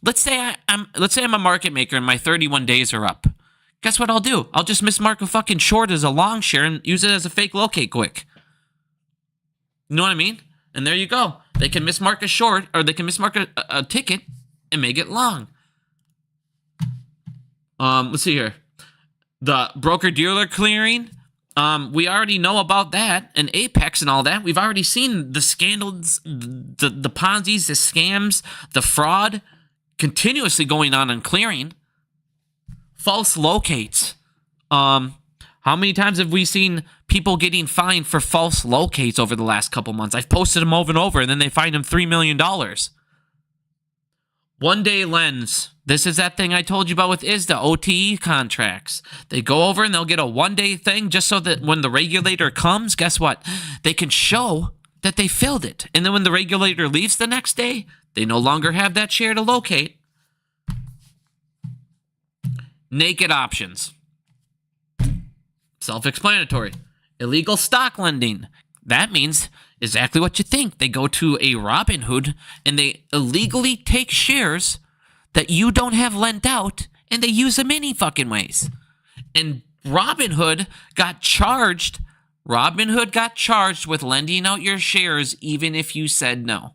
let's say I'm a market maker and my 31 days are up. Guess what I'll do? I'll just mismark a fucking short as a long share and use it as a fake locate quick. You know what I mean? And there you go. They can mismark a short, or they can mismark a ticket and make it long. Let's see here. The broker-dealer clearing. We already know about that, and Apex and all that. We've already seen the scandals, the Ponzi's, the scams, the fraud continuously going on in clearing. False locates. How many times have we seen people getting fined for false locates over the last couple months? I've posted them over and over, and then they fined them $3 million. One-day lens. This is that thing I told you about with ISDA, OTE contracts. They go over and they'll get a one-day thing just so that when the regulator comes, guess what? They can show that they filled it. And then when the regulator leaves the next day, they no longer have that share to locate. Naked options. Self-explanatory. Illegal stock lending. That means exactly what you think. They go to a Robinhood and they illegally take shares that you don't have lent out, and they use them any fucking ways. And Robinhood got charged with lending out your shares even if you said no.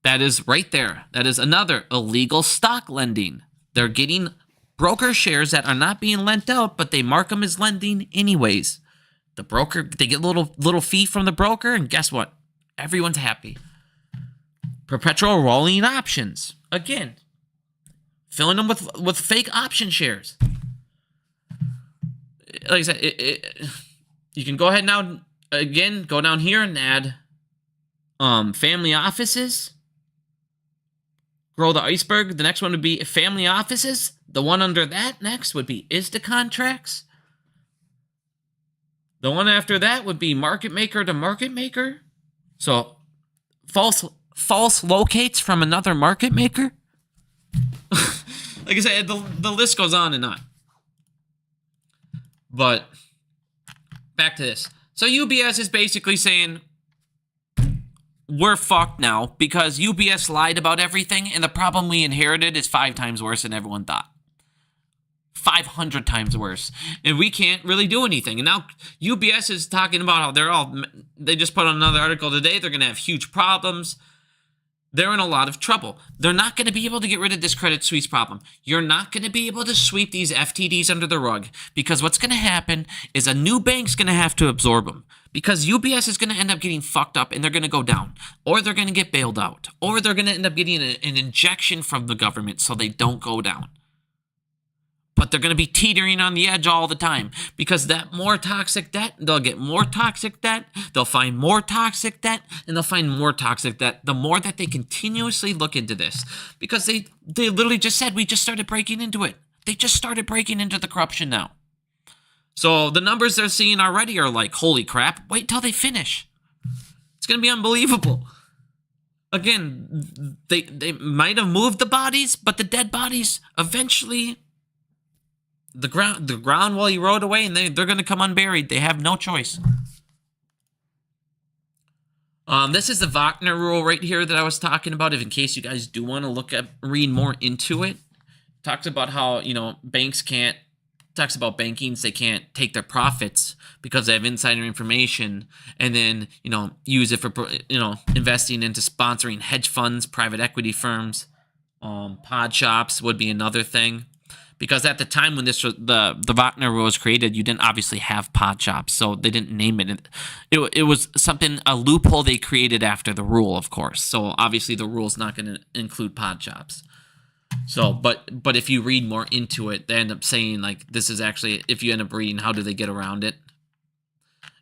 That is right there. That is another illegal stock lending. They're getting broker shares that are not being lent out, but they mark them as lending anyways. The broker, they get a little fee from the broker, and guess what? Everyone's happy. Perpetual rolling options. Again, filling them with fake option shares. Like I said, you can go ahead now, again, go down here and add family offices. Grow the iceberg. The next one would be family offices. The one under that next would be ISDA contracts. The one after that would be market maker to market maker. So false locates from another market maker. Like I said, the list goes on and on. But back to this. So UBS is basically saying we're fucked now because UBS lied about everything, and the problem we inherited is 5 times worse than everyone thought. 500 times worse. And we can't really do anything. And now UBS is talking about how they just put on another article today. They're going to have huge problems. they're in a lot of trouble. They're not going to be able to get rid of this Credit Suisse problem. You're not going to be able to sweep these FTDs under the rug, because what's going to happen is a new bank's going to have to absorb them, because UBS is going to end up getting fucked up and they're going to go down, or they're going to get bailed out, or they're going to end up getting an injection from the government so they don't go down. But they're going to be teetering on the edge all the time, because that more toxic debt, they'll get more toxic debt, they'll find more toxic debt, and they'll find more toxic debt the more that they continuously look into this. Because they literally just said, we just started breaking into it. They just started breaking into the corruption now. So the numbers they're seeing already are like, holy crap, wait till they finish. It's going to be unbelievable. Again, they might have moved the bodies, but the dead bodies eventually... The ground will erode away, and they're going to come unburied. They have no choice. This is the Wagner rule right here that I was talking about. If in case you guys do want to read more into it, talks about how banks can't. Talks about bankings, they can't take their profits because they have insider information, and then use it for investing into sponsoring hedge funds, private equity firms, pod shops would be another thing. Because at the time when the Wagner rule was created, you didn't obviously have pod shops, so they didn't name it. It was a loophole they created after the rule, of course. So obviously the rule's not going to include pod shops. So, but if you read more into it, they end up saying like this is actually, if you end up reading how do they get around it,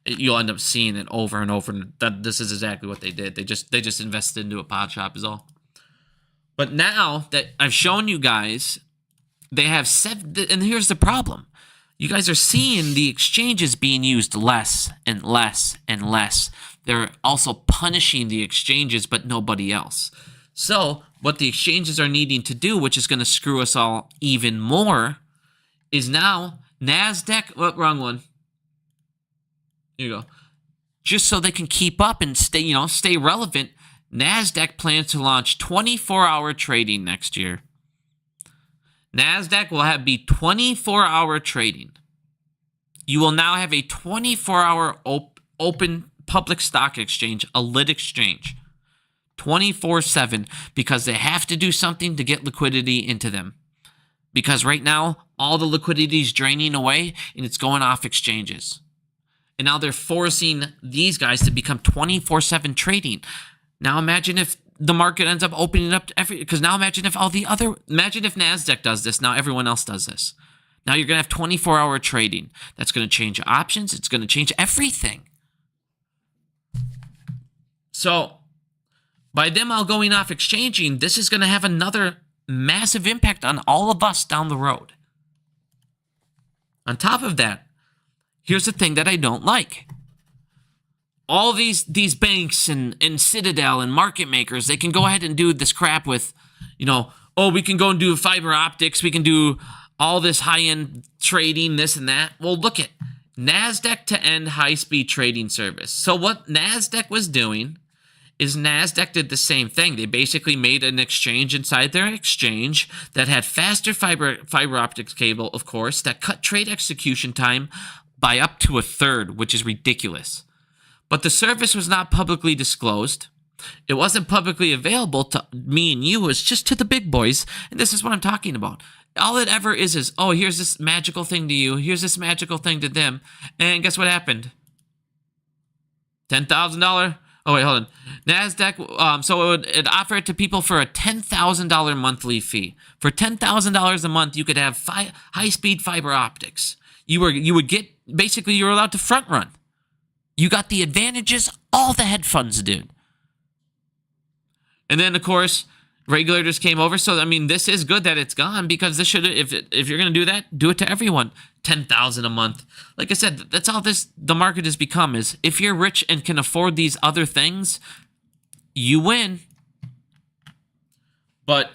you'll end up seeing it over and over. And that this is exactly what they did. They just invested into a pod shop is all. But now that I've shown you guys. They have said, and here's the problem. You guys are seeing the exchanges being used less and less and less. They're also punishing the exchanges, but nobody else. So what the exchanges are needing to do, which is going to screw us all even more, is now NASDAQ, wrong one. Here you go. Just so they can keep up and stay relevant, NASDAQ plans to launch 24-hour trading next year. NASDAQ will be 24-hour trading. You will now have a 24-hour open public stock exchange, a lit exchange, 24/7, because they have to do something to get liquidity into them. Because right now, all the liquidity is draining away, and it's going off exchanges. And now they're forcing these guys to become 24/7 trading. Now imagine if the market ends up opening up to because now imagine if NASDAQ does this, now everyone else does this. Now you're going to have 24-hour trading. That's going to change options. It's going to change everything. So by them all going off exchanging, this is going to have another massive impact on all of us down the road. On top of that, here's the thing that I don't like. All these banks and Citadel and market makers, they can go ahead and do this crap with, we can go and do fiber optics. We can do all this high-end trading, this and that. Well, look at NASDAQ to end high-speed trading service. So what NASDAQ was doing is NASDAQ did the same thing. They basically made an exchange inside their exchange that had faster fiber optics cable, of course, that cut trade execution time by up to a third, which is ridiculous. But the service was not publicly disclosed. It wasn't publicly available to me and you. It's just to the big boys. And this is what I'm talking about. All it ever is, here's this magical thing to you. Here's this magical thing to them. And guess what happened? $10,000? Oh, wait, hold on. NASDAQ, so it offer it to people for a $10,000 monthly fee. For $10,000 a month, you could have high-speed fiber optics. You would get, basically, you were allowed to front run. You got the advantages all the hedge funds did. And then, of course, regulators came over. So, I mean, this is good that it's gone, because this should, if you're going to do that, do it to everyone. $10,000 a month. Like I said, that's all the market has become, is if you're rich and can afford these other things, you win. But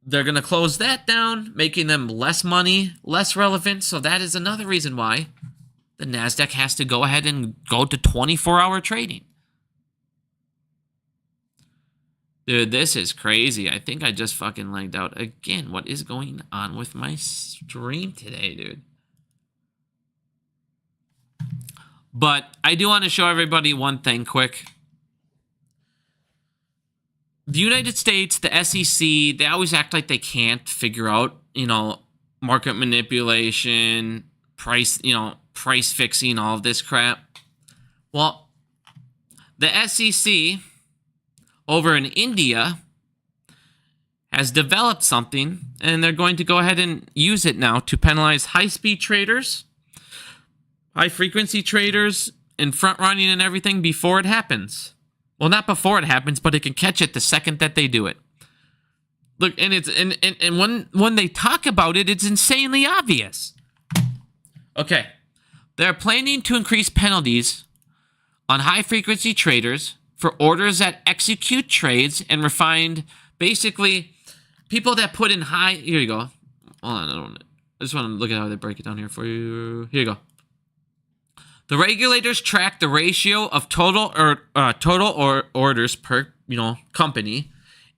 they're going to close that down, making them less money, less relevant. So that is another reason why the NASDAQ has to go ahead and go to 24-hour trading. Dude, this is crazy. I think I just fucking lagged out again. What is going on with my stream today, dude? But I do want to show everybody one thing quick. the United States, the SEC, they always act like they can't figure out, market manipulation, price fixing, all of this crap. Well, the SEC over in India has developed something, and they're going to go ahead and use it now to penalize high-speed traders, high-frequency traders, and front-running and everything before it happens. Well, not before it happens, but it can catch it the second that they do it. Look, and it's and when they talk about it, it's insanely obvious. Okay, they're planning to increase penalties on high-frequency traders for orders that execute trades and refined, basically, people that put in high... Here you go. Hold on, I just want to look at how they break it down here for you. Here you go. The regulators track the ratio of total orders per company,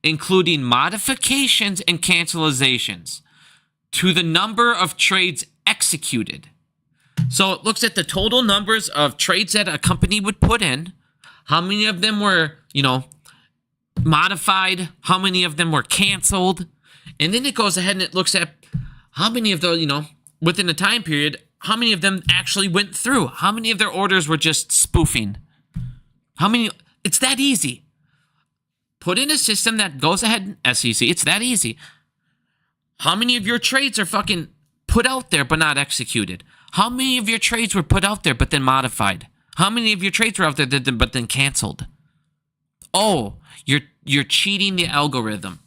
including modifications and cancelizations, to the number of trades executed. So it looks at the total numbers of trades that a company would put in, how many of them were, modified, how many of them were canceled, and then it goes ahead and it looks at how many of those, within a time period, how many of them actually went through, how many of their orders were just spoofing, it's that easy. Put in a system that goes ahead, SEC, it's that easy. How many of your trades are fucking put out there but not executed? How many of your trades were put out there but then modified? How many of your trades were out there but then canceled? Oh, you're cheating the algorithm.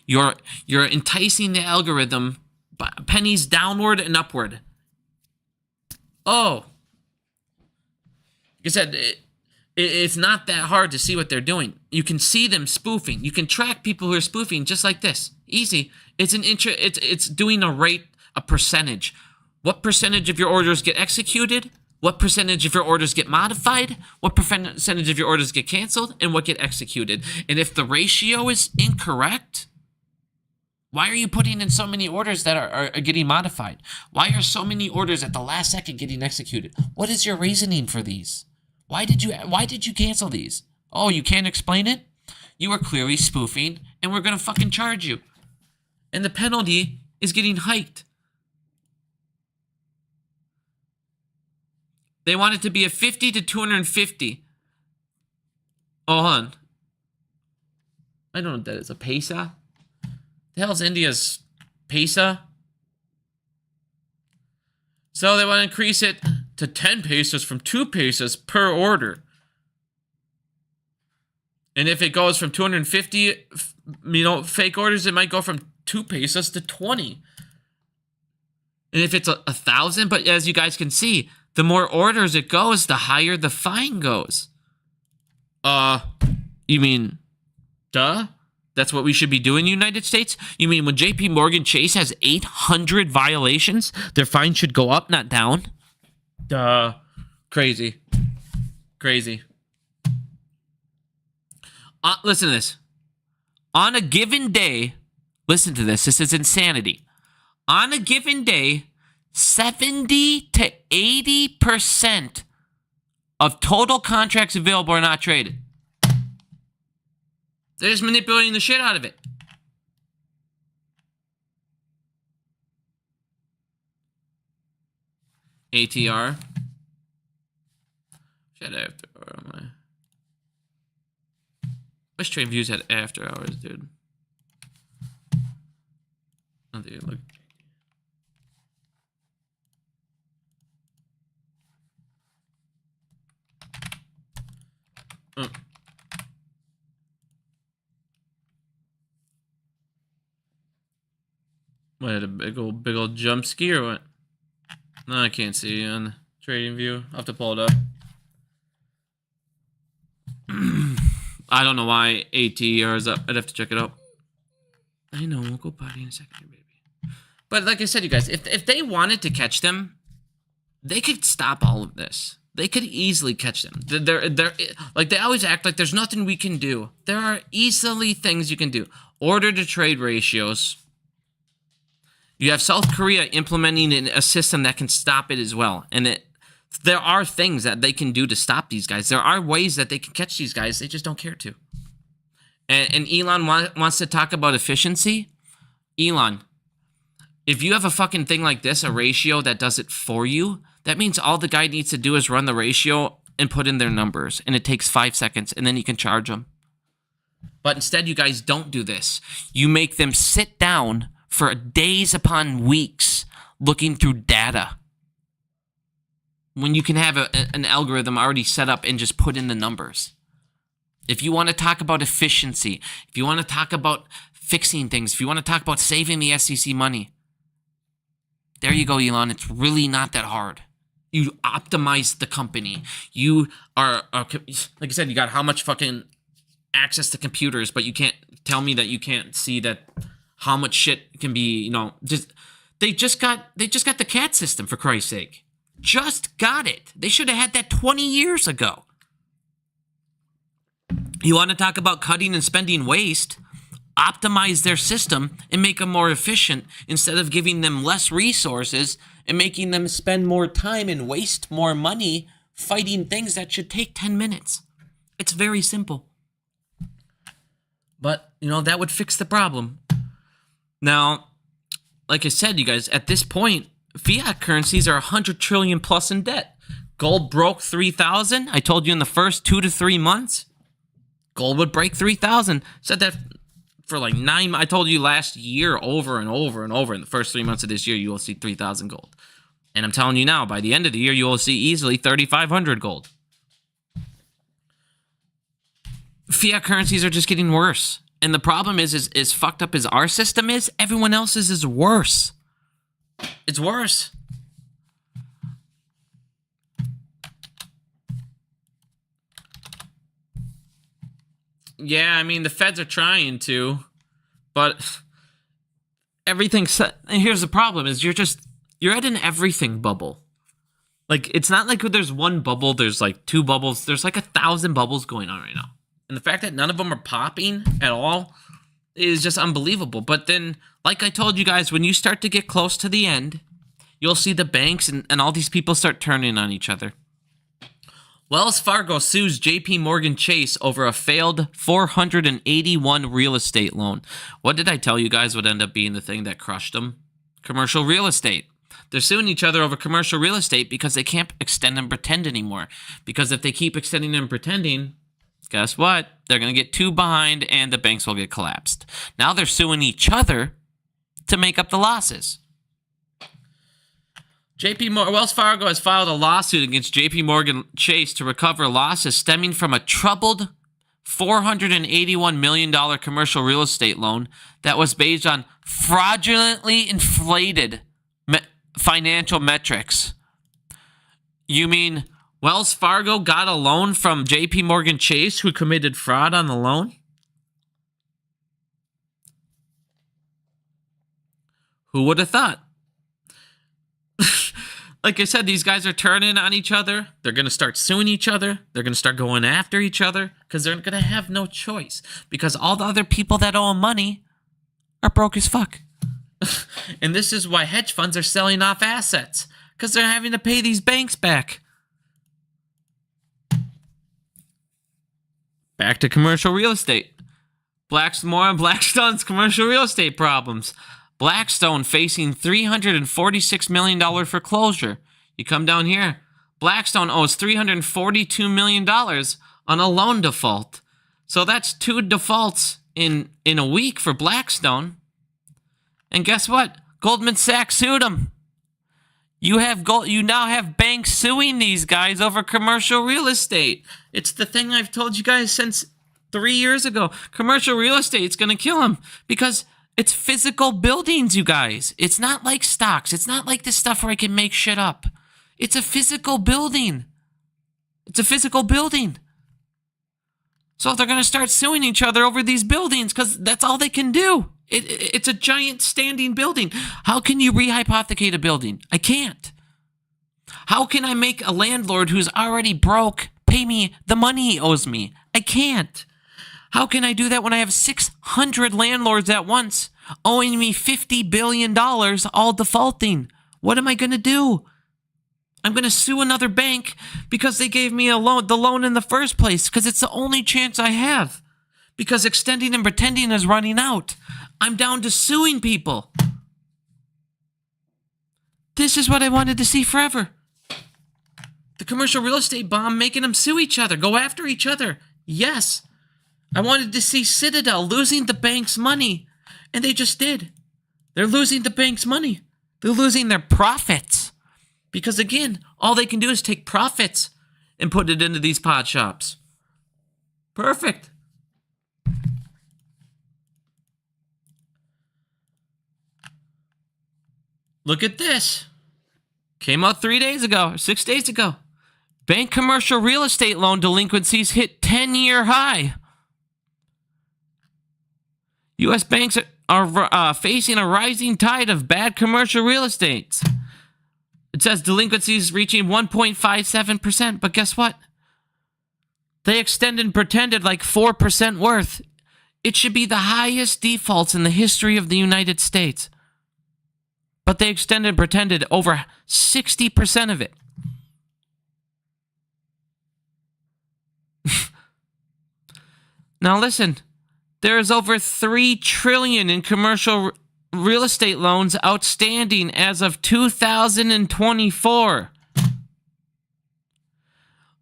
You're enticing the algorithm pennies downward and upward. Oh. Like I said, it's not that hard to see what they're doing. You can see them spoofing. You can track people who are spoofing just like this. Easy. It's doing a percentage. What percentage of your orders get executed? What percentage of your orders get modified? What percentage of your orders get canceled? And what get executed? And if the ratio is incorrect, why are you putting in so many orders that are getting modified? Why are so many orders at the last second getting executed? What is your reasoning for these? Why did you cancel these? Oh, you can't explain it? You are clearly spoofing, and we're going to fucking charge you. And the penalty is getting hiked. They want it to be a 50 to 250. Oh, hold on. I don't know what that is. A pesa? The hell's India's pesa? So they want to increase it to 10 pesos from 2 pesos per order. And if it goes from 250, fake orders, it might go from 2 pesos to 20. And if it's 1,000, but as you guys can see, the more orders it goes, the higher the fine goes. You mean, duh? That's what we should be doing in the United States? You mean when JP Morgan Chase has 800 violations, their fine should go up, not down? Duh. Crazy. Crazy. Listen to this. On a given day, listen to this. This is insanity. On a given day, 70 to 80% of total contracts available are not traded. They're just manipulating the shit out of it. ATR. Shut after hour, am I? Wish Trade Views had after hours, dude. I don't think it look. Oh. What, had a big old jump ski or what? No, I can't see on the trading view. I'll have to pull it up. I don't know why ATR is up. I'd have to check it out. I know, we'll go potty in a second, baby. But like I said, you guys, if they wanted to catch them, they could stop all of this. They could easily catch them. They're like, they always act like there's nothing we can do. There are easily things you can do. Order to trade ratios. You have South Korea implementing a system that can stop it as well. And there are things that they can do to stop these guys. There are ways that they can catch these guys. They just don't care to. And Elon wants to talk about efficiency. Elon, if you have a fucking thing like this, a ratio that does it for you, that means all the guy needs to do is run the ratio and put in their numbers, and it takes 5 seconds, and then you can charge them. But instead, you guys don't do this. You make them sit down for days upon weeks looking through data, when you can have an algorithm already set up and just put in the numbers. If you want to talk about efficiency, if you want to talk about fixing things, if you want to talk about saving the SEC money, there you go, Elon. It's really not that hard. You optimize the company. You are like I said, you got how much fucking access to computers, but you can't tell me that you can't see that how much shit can be, you know, they just got the CAT system, for Christ's sake. Just got it. They should have had that 20 years ago. You want to talk about cutting and spending waste? Optimize their system and make them more efficient instead of giving them less resources and making them spend more time and waste more money fighting things that should take 10 minutes. It's very simple. But, you know, that would fix the problem. Now, like I said, you guys, at this point, fiat currencies are 100 trillion plus in debt. Gold broke 3,000. I told you in the first 2 to 3 months, gold would break 3,000. Said that for like 9. I told you last year over and over and over. In the first 3 months of this year, you will see 3,000 gold. And I'm telling you now, by the end of the year, you will see easily 3,500 gold. Fiat currencies are just getting worse. And the problem is fucked up as our system is, everyone else's is worse. It's worse. Yeah, I mean, the feds are trying to, but everything's... Here's the problem, is you're at an everything bubble. Like, it's not like there's one bubble, there's like 2 bubbles, there's like 1,000 bubbles going on right now. And the fact that none of them are popping at all is just unbelievable. But then, like I told you guys, when you start to get close to the end, you'll see the banks and all these people start turning on each other. Wells Fargo sues JP Morgan Chase over a failed 481 real estate loan. What did I tell you guys would end up being the thing that crushed them? Commercial real estate. They're suing each other over commercial real estate because they can't extend and pretend anymore. Because if they keep extending and pretending, guess what? They're going to get too behind and the banks will get collapsed. Now they're suing each other to make up the losses. Wells Fargo has filed a lawsuit against JP Morgan Chase to recover losses stemming from a troubled $481 million commercial real estate loan that was based on fraudulently inflated financial metrics. You mean Wells Fargo got a loan from JP Morgan Chase, who committed fraud on the loan? Who would have thought? Like I said, these guys are turning on each other. They're going to start suing each other. They're going to start going after each other because they're going to have no choice. Because all the other people that owe money are broke as fuck. And this is why hedge funds are selling off assets. Because they're having to pay these banks back. Back to commercial real estate. More on Blackstone's commercial real estate problems. Blackstone facing $346 million foreclosure. You come down here. Blackstone owes $342 million on a loan default. So that's 2 defaults in a week for Blackstone. And guess what? Goldman Sachs sued them. You now have banks suing these guys over commercial real estate. It's the thing I've told you guys since 3 years ago. Commercial real estate's going to kill them because it's physical buildings, you guys. It's not like stocks. It's not like this stuff where I can make shit up. It's a physical building. It's a physical building. So they're going to start suing each other over these buildings because that's all they can do. It's a giant standing building. How can you rehypothecate a building? I can't. How can I make a landlord who's already broke pay me the money he owes me? I can't. How can I do that when I have 600 landlords at once owing me $50 billion all defaulting? What am I going to do? I'm going to sue another bank because they gave me the loan in the first place because it's the only chance I have. because extending and pretending is running out. I'm down to suing people. This is what I wanted to see forever. The commercial real estate bomb making them sue each other, go after each other. Yes. I wanted to see Citadel losing the bank's money, and they just did. They're losing the bank's money. They're losing their profits. Because again, all they can do is take profits and put it into these pot shops. Perfect. Look at this. Came out 3 days ago, or 6 days ago. Bank commercial real estate loan delinquencies hit 10-year high. U.S. banks are facing a rising tide of bad commercial real estate. It says delinquencies reaching 1.57%, but guess what? They extended and pretended like 4% worth. It should be the highest defaults in the history of the United States. But they extended and pretended over 60% of it. Now listen, there is over $3 trillion in commercial real estate loans outstanding as of 2024.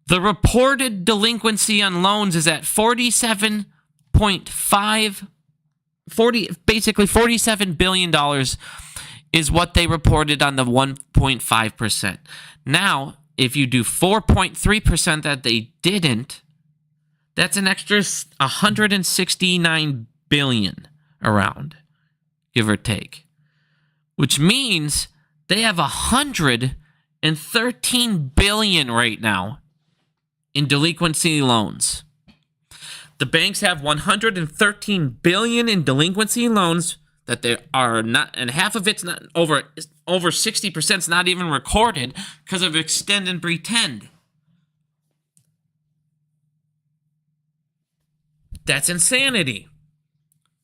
The reported delinquency on loans is at basically $47 billion is what they reported on the 1.5%. Now, if you do 4.3% that they didn't, that's an extra 169 billion around, give or take. Which means they have 113 billion right now in delinquency loans. The banks have 113 billion in delinquency loans that they are not, and half of it's not over 60% is not even recorded because of extend and pretend. That's insanity.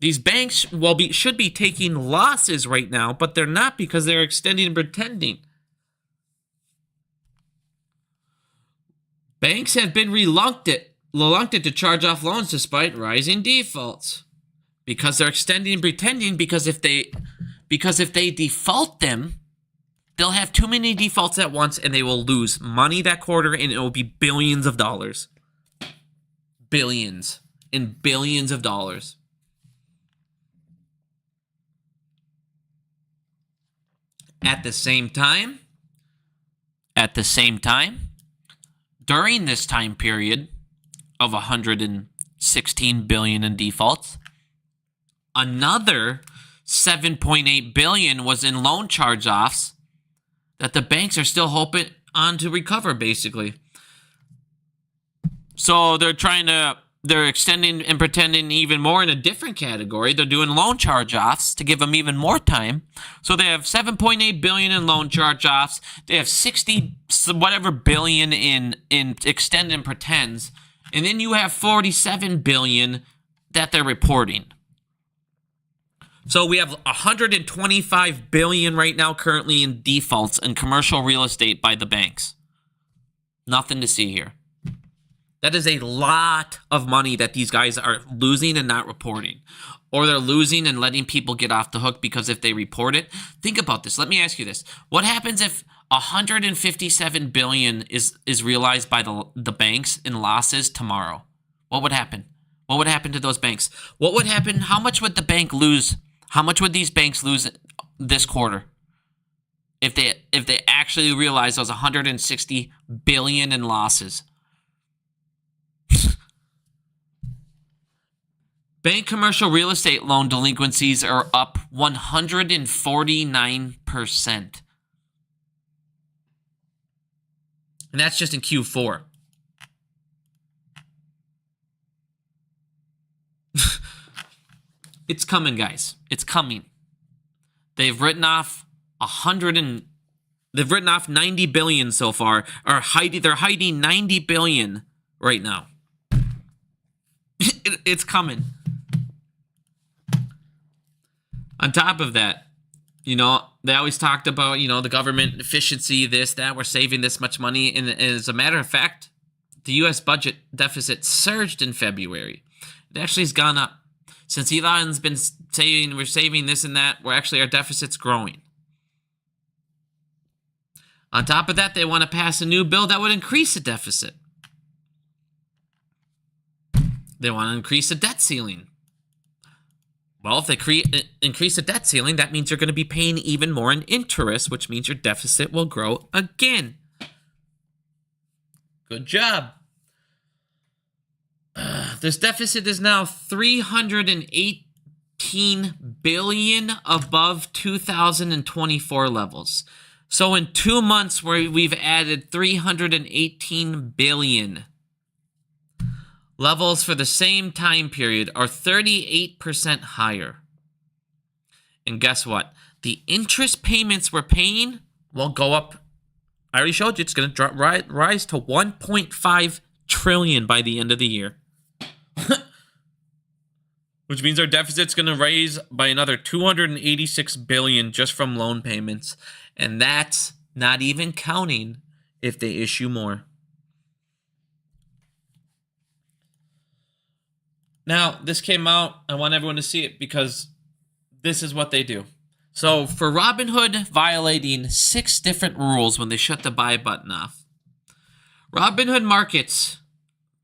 These banks should be taking losses right now, but they're not because they're extending and pretending. Banks have been reluctant to charge off loans despite rising defaults because they're extending and pretending. Because if they default them, they'll have too many defaults at once and they will lose money that quarter, and it will be billions of dollars. Billions and billions of dollars. At the same time, during this time period of 116 billion in defaults, another 7.8 billion was in loan charge-offs that the banks are still hoping on to recover, basically. So they're extending and pretending even more in a different category. They're doing loan charge-offs to give them even more time. So they have 7.8 billion in loan charge-offs. They have 60 whatever billion in extend and pretends. And then you have 47 billion that they're reporting. So we have 125 billion right now currently in defaults in commercial real estate by the banks. Nothing to see here. That is a lot of money that these guys are losing and not reporting. Or they're losing and letting people get off the hook because if they report it. Think about this. Let me ask you this. What happens if 157 billion is realized by the banks in losses tomorrow? What would happen? What would happen to those banks? What would happen? How much would the bank lose? How much would these banks lose this quarter? If they actually realize those 160 billion in losses. Bank commercial real estate loan delinquencies are up 149%. And that's just in Q4. It's coming, guys. It's coming. They've written off 90 billion so far. They're hiding 90 billion right now. It's coming. On top of that, they always talked about, the government efficiency, this, that, we're saving this much money. And as a matter of fact, the U.S. budget deficit surged in February. It actually has gone up. Since Elon's been saying we're saving this and that, our deficit's growing. On top of that, they want to pass a new bill that would increase the deficit. They want to increase the debt ceiling. Well, if they increase the debt ceiling, that means you're going to be paying even more in interest, which means your deficit will grow again. Good job. This deficit is now $318 billion above 2024 levels. So in 2 months, we've added $318 billion. Levels for the same time period are 38% higher. And guess what? The interest payments we're paying will go up. I already showed you it's going to rise to $1.5 trillion by the end of the year. Which means our deficit's going to raise by another $286 billion just from loan payments. And that's not even counting if they issue more. Now, this came out. I want everyone to see it because this is what they do. So, for Robinhood violating 6 different rules when they shut the buy button off, Robinhood Markets,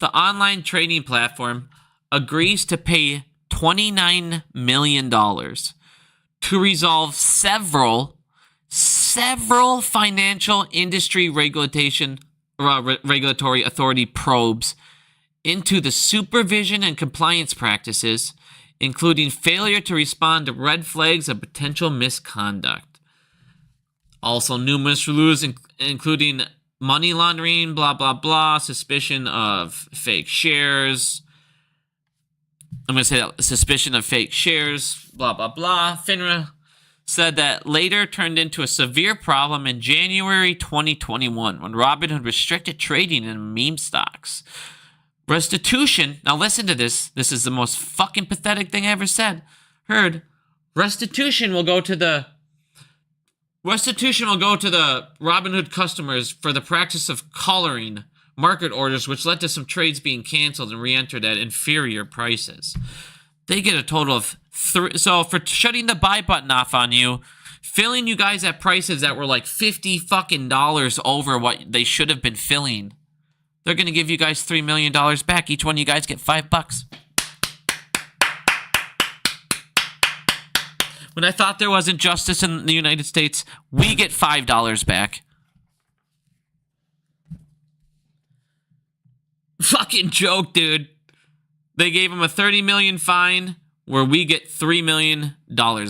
the online trading platform, agrees to pay $29 million to resolve several financial industry regulatory authority probes into the supervision and compliance practices, including failure to respond to red flags of potential misconduct. Also, numerous rules, including money laundering, blah, blah, blah, suspicion of fake shares. I'm going to say that, suspicion of fake shares, blah, blah, blah. FINRA said that later turned into a severe problem in January 2021 when Robinhood restricted trading in meme stocks. Restitution, now listen to this. This is the most fucking pathetic thing I ever heard. Restitution will go to the Robinhood customers for the practice of collaring market orders, which led to some trades being canceled and re-entered at inferior prices. They get a total of so for shutting the buy button off on you, filling you guys at prices that were like $50 fucking over what they should have been filling, they're going to give you guys $3 million back. Each one of you guys get $5. When I thought there wasn't justice in the United States, we get $5 back. Fucking joke, dude. They gave him a $30 million fine where we get $3 million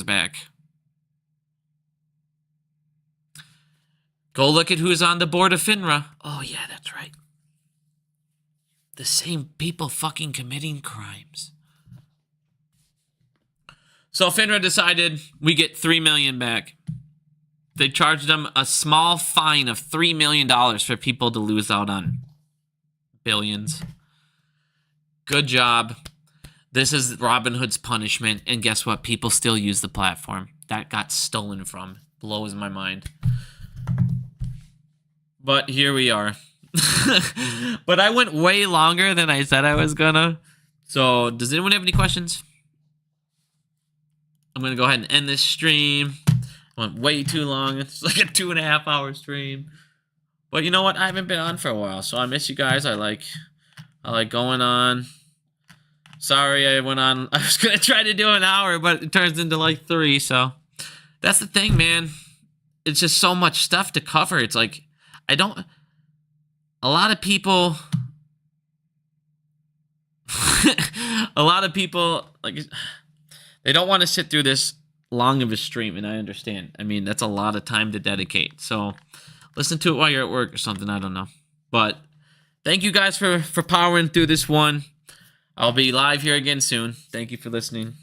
back. Go look at who's on the board of FINRA. Oh, yeah, that's right. The same people fucking committing crimes. So FINRA decided we get $3 million back. They charged them a small fine of $3 million for people to lose out on billions. Good job. This is Robinhood's punishment. And guess what? People still use the platform. That got stolen from. Blows my mind. But here we are. But I went way longer than I said I was gonna. So, does anyone have any questions? I'm gonna go ahead and end this stream. I went way too long. It's like a 2.5 hour stream. But you know what? I haven't been on for a while, so I miss you guys. I like going on. Sorry, I went on. I was gonna try to do an hour, but it turns into like 3. So that's the thing, man. It's just so much stuff to cover. It's like a lot of people like they don't want to sit through this long of a stream, and I understand. I mean, that's a lot of time to dedicate. So listen to it while you're at work or something. I don't know. But thank you guys for powering through this one. I'll be live here again soon. Thank you for listening.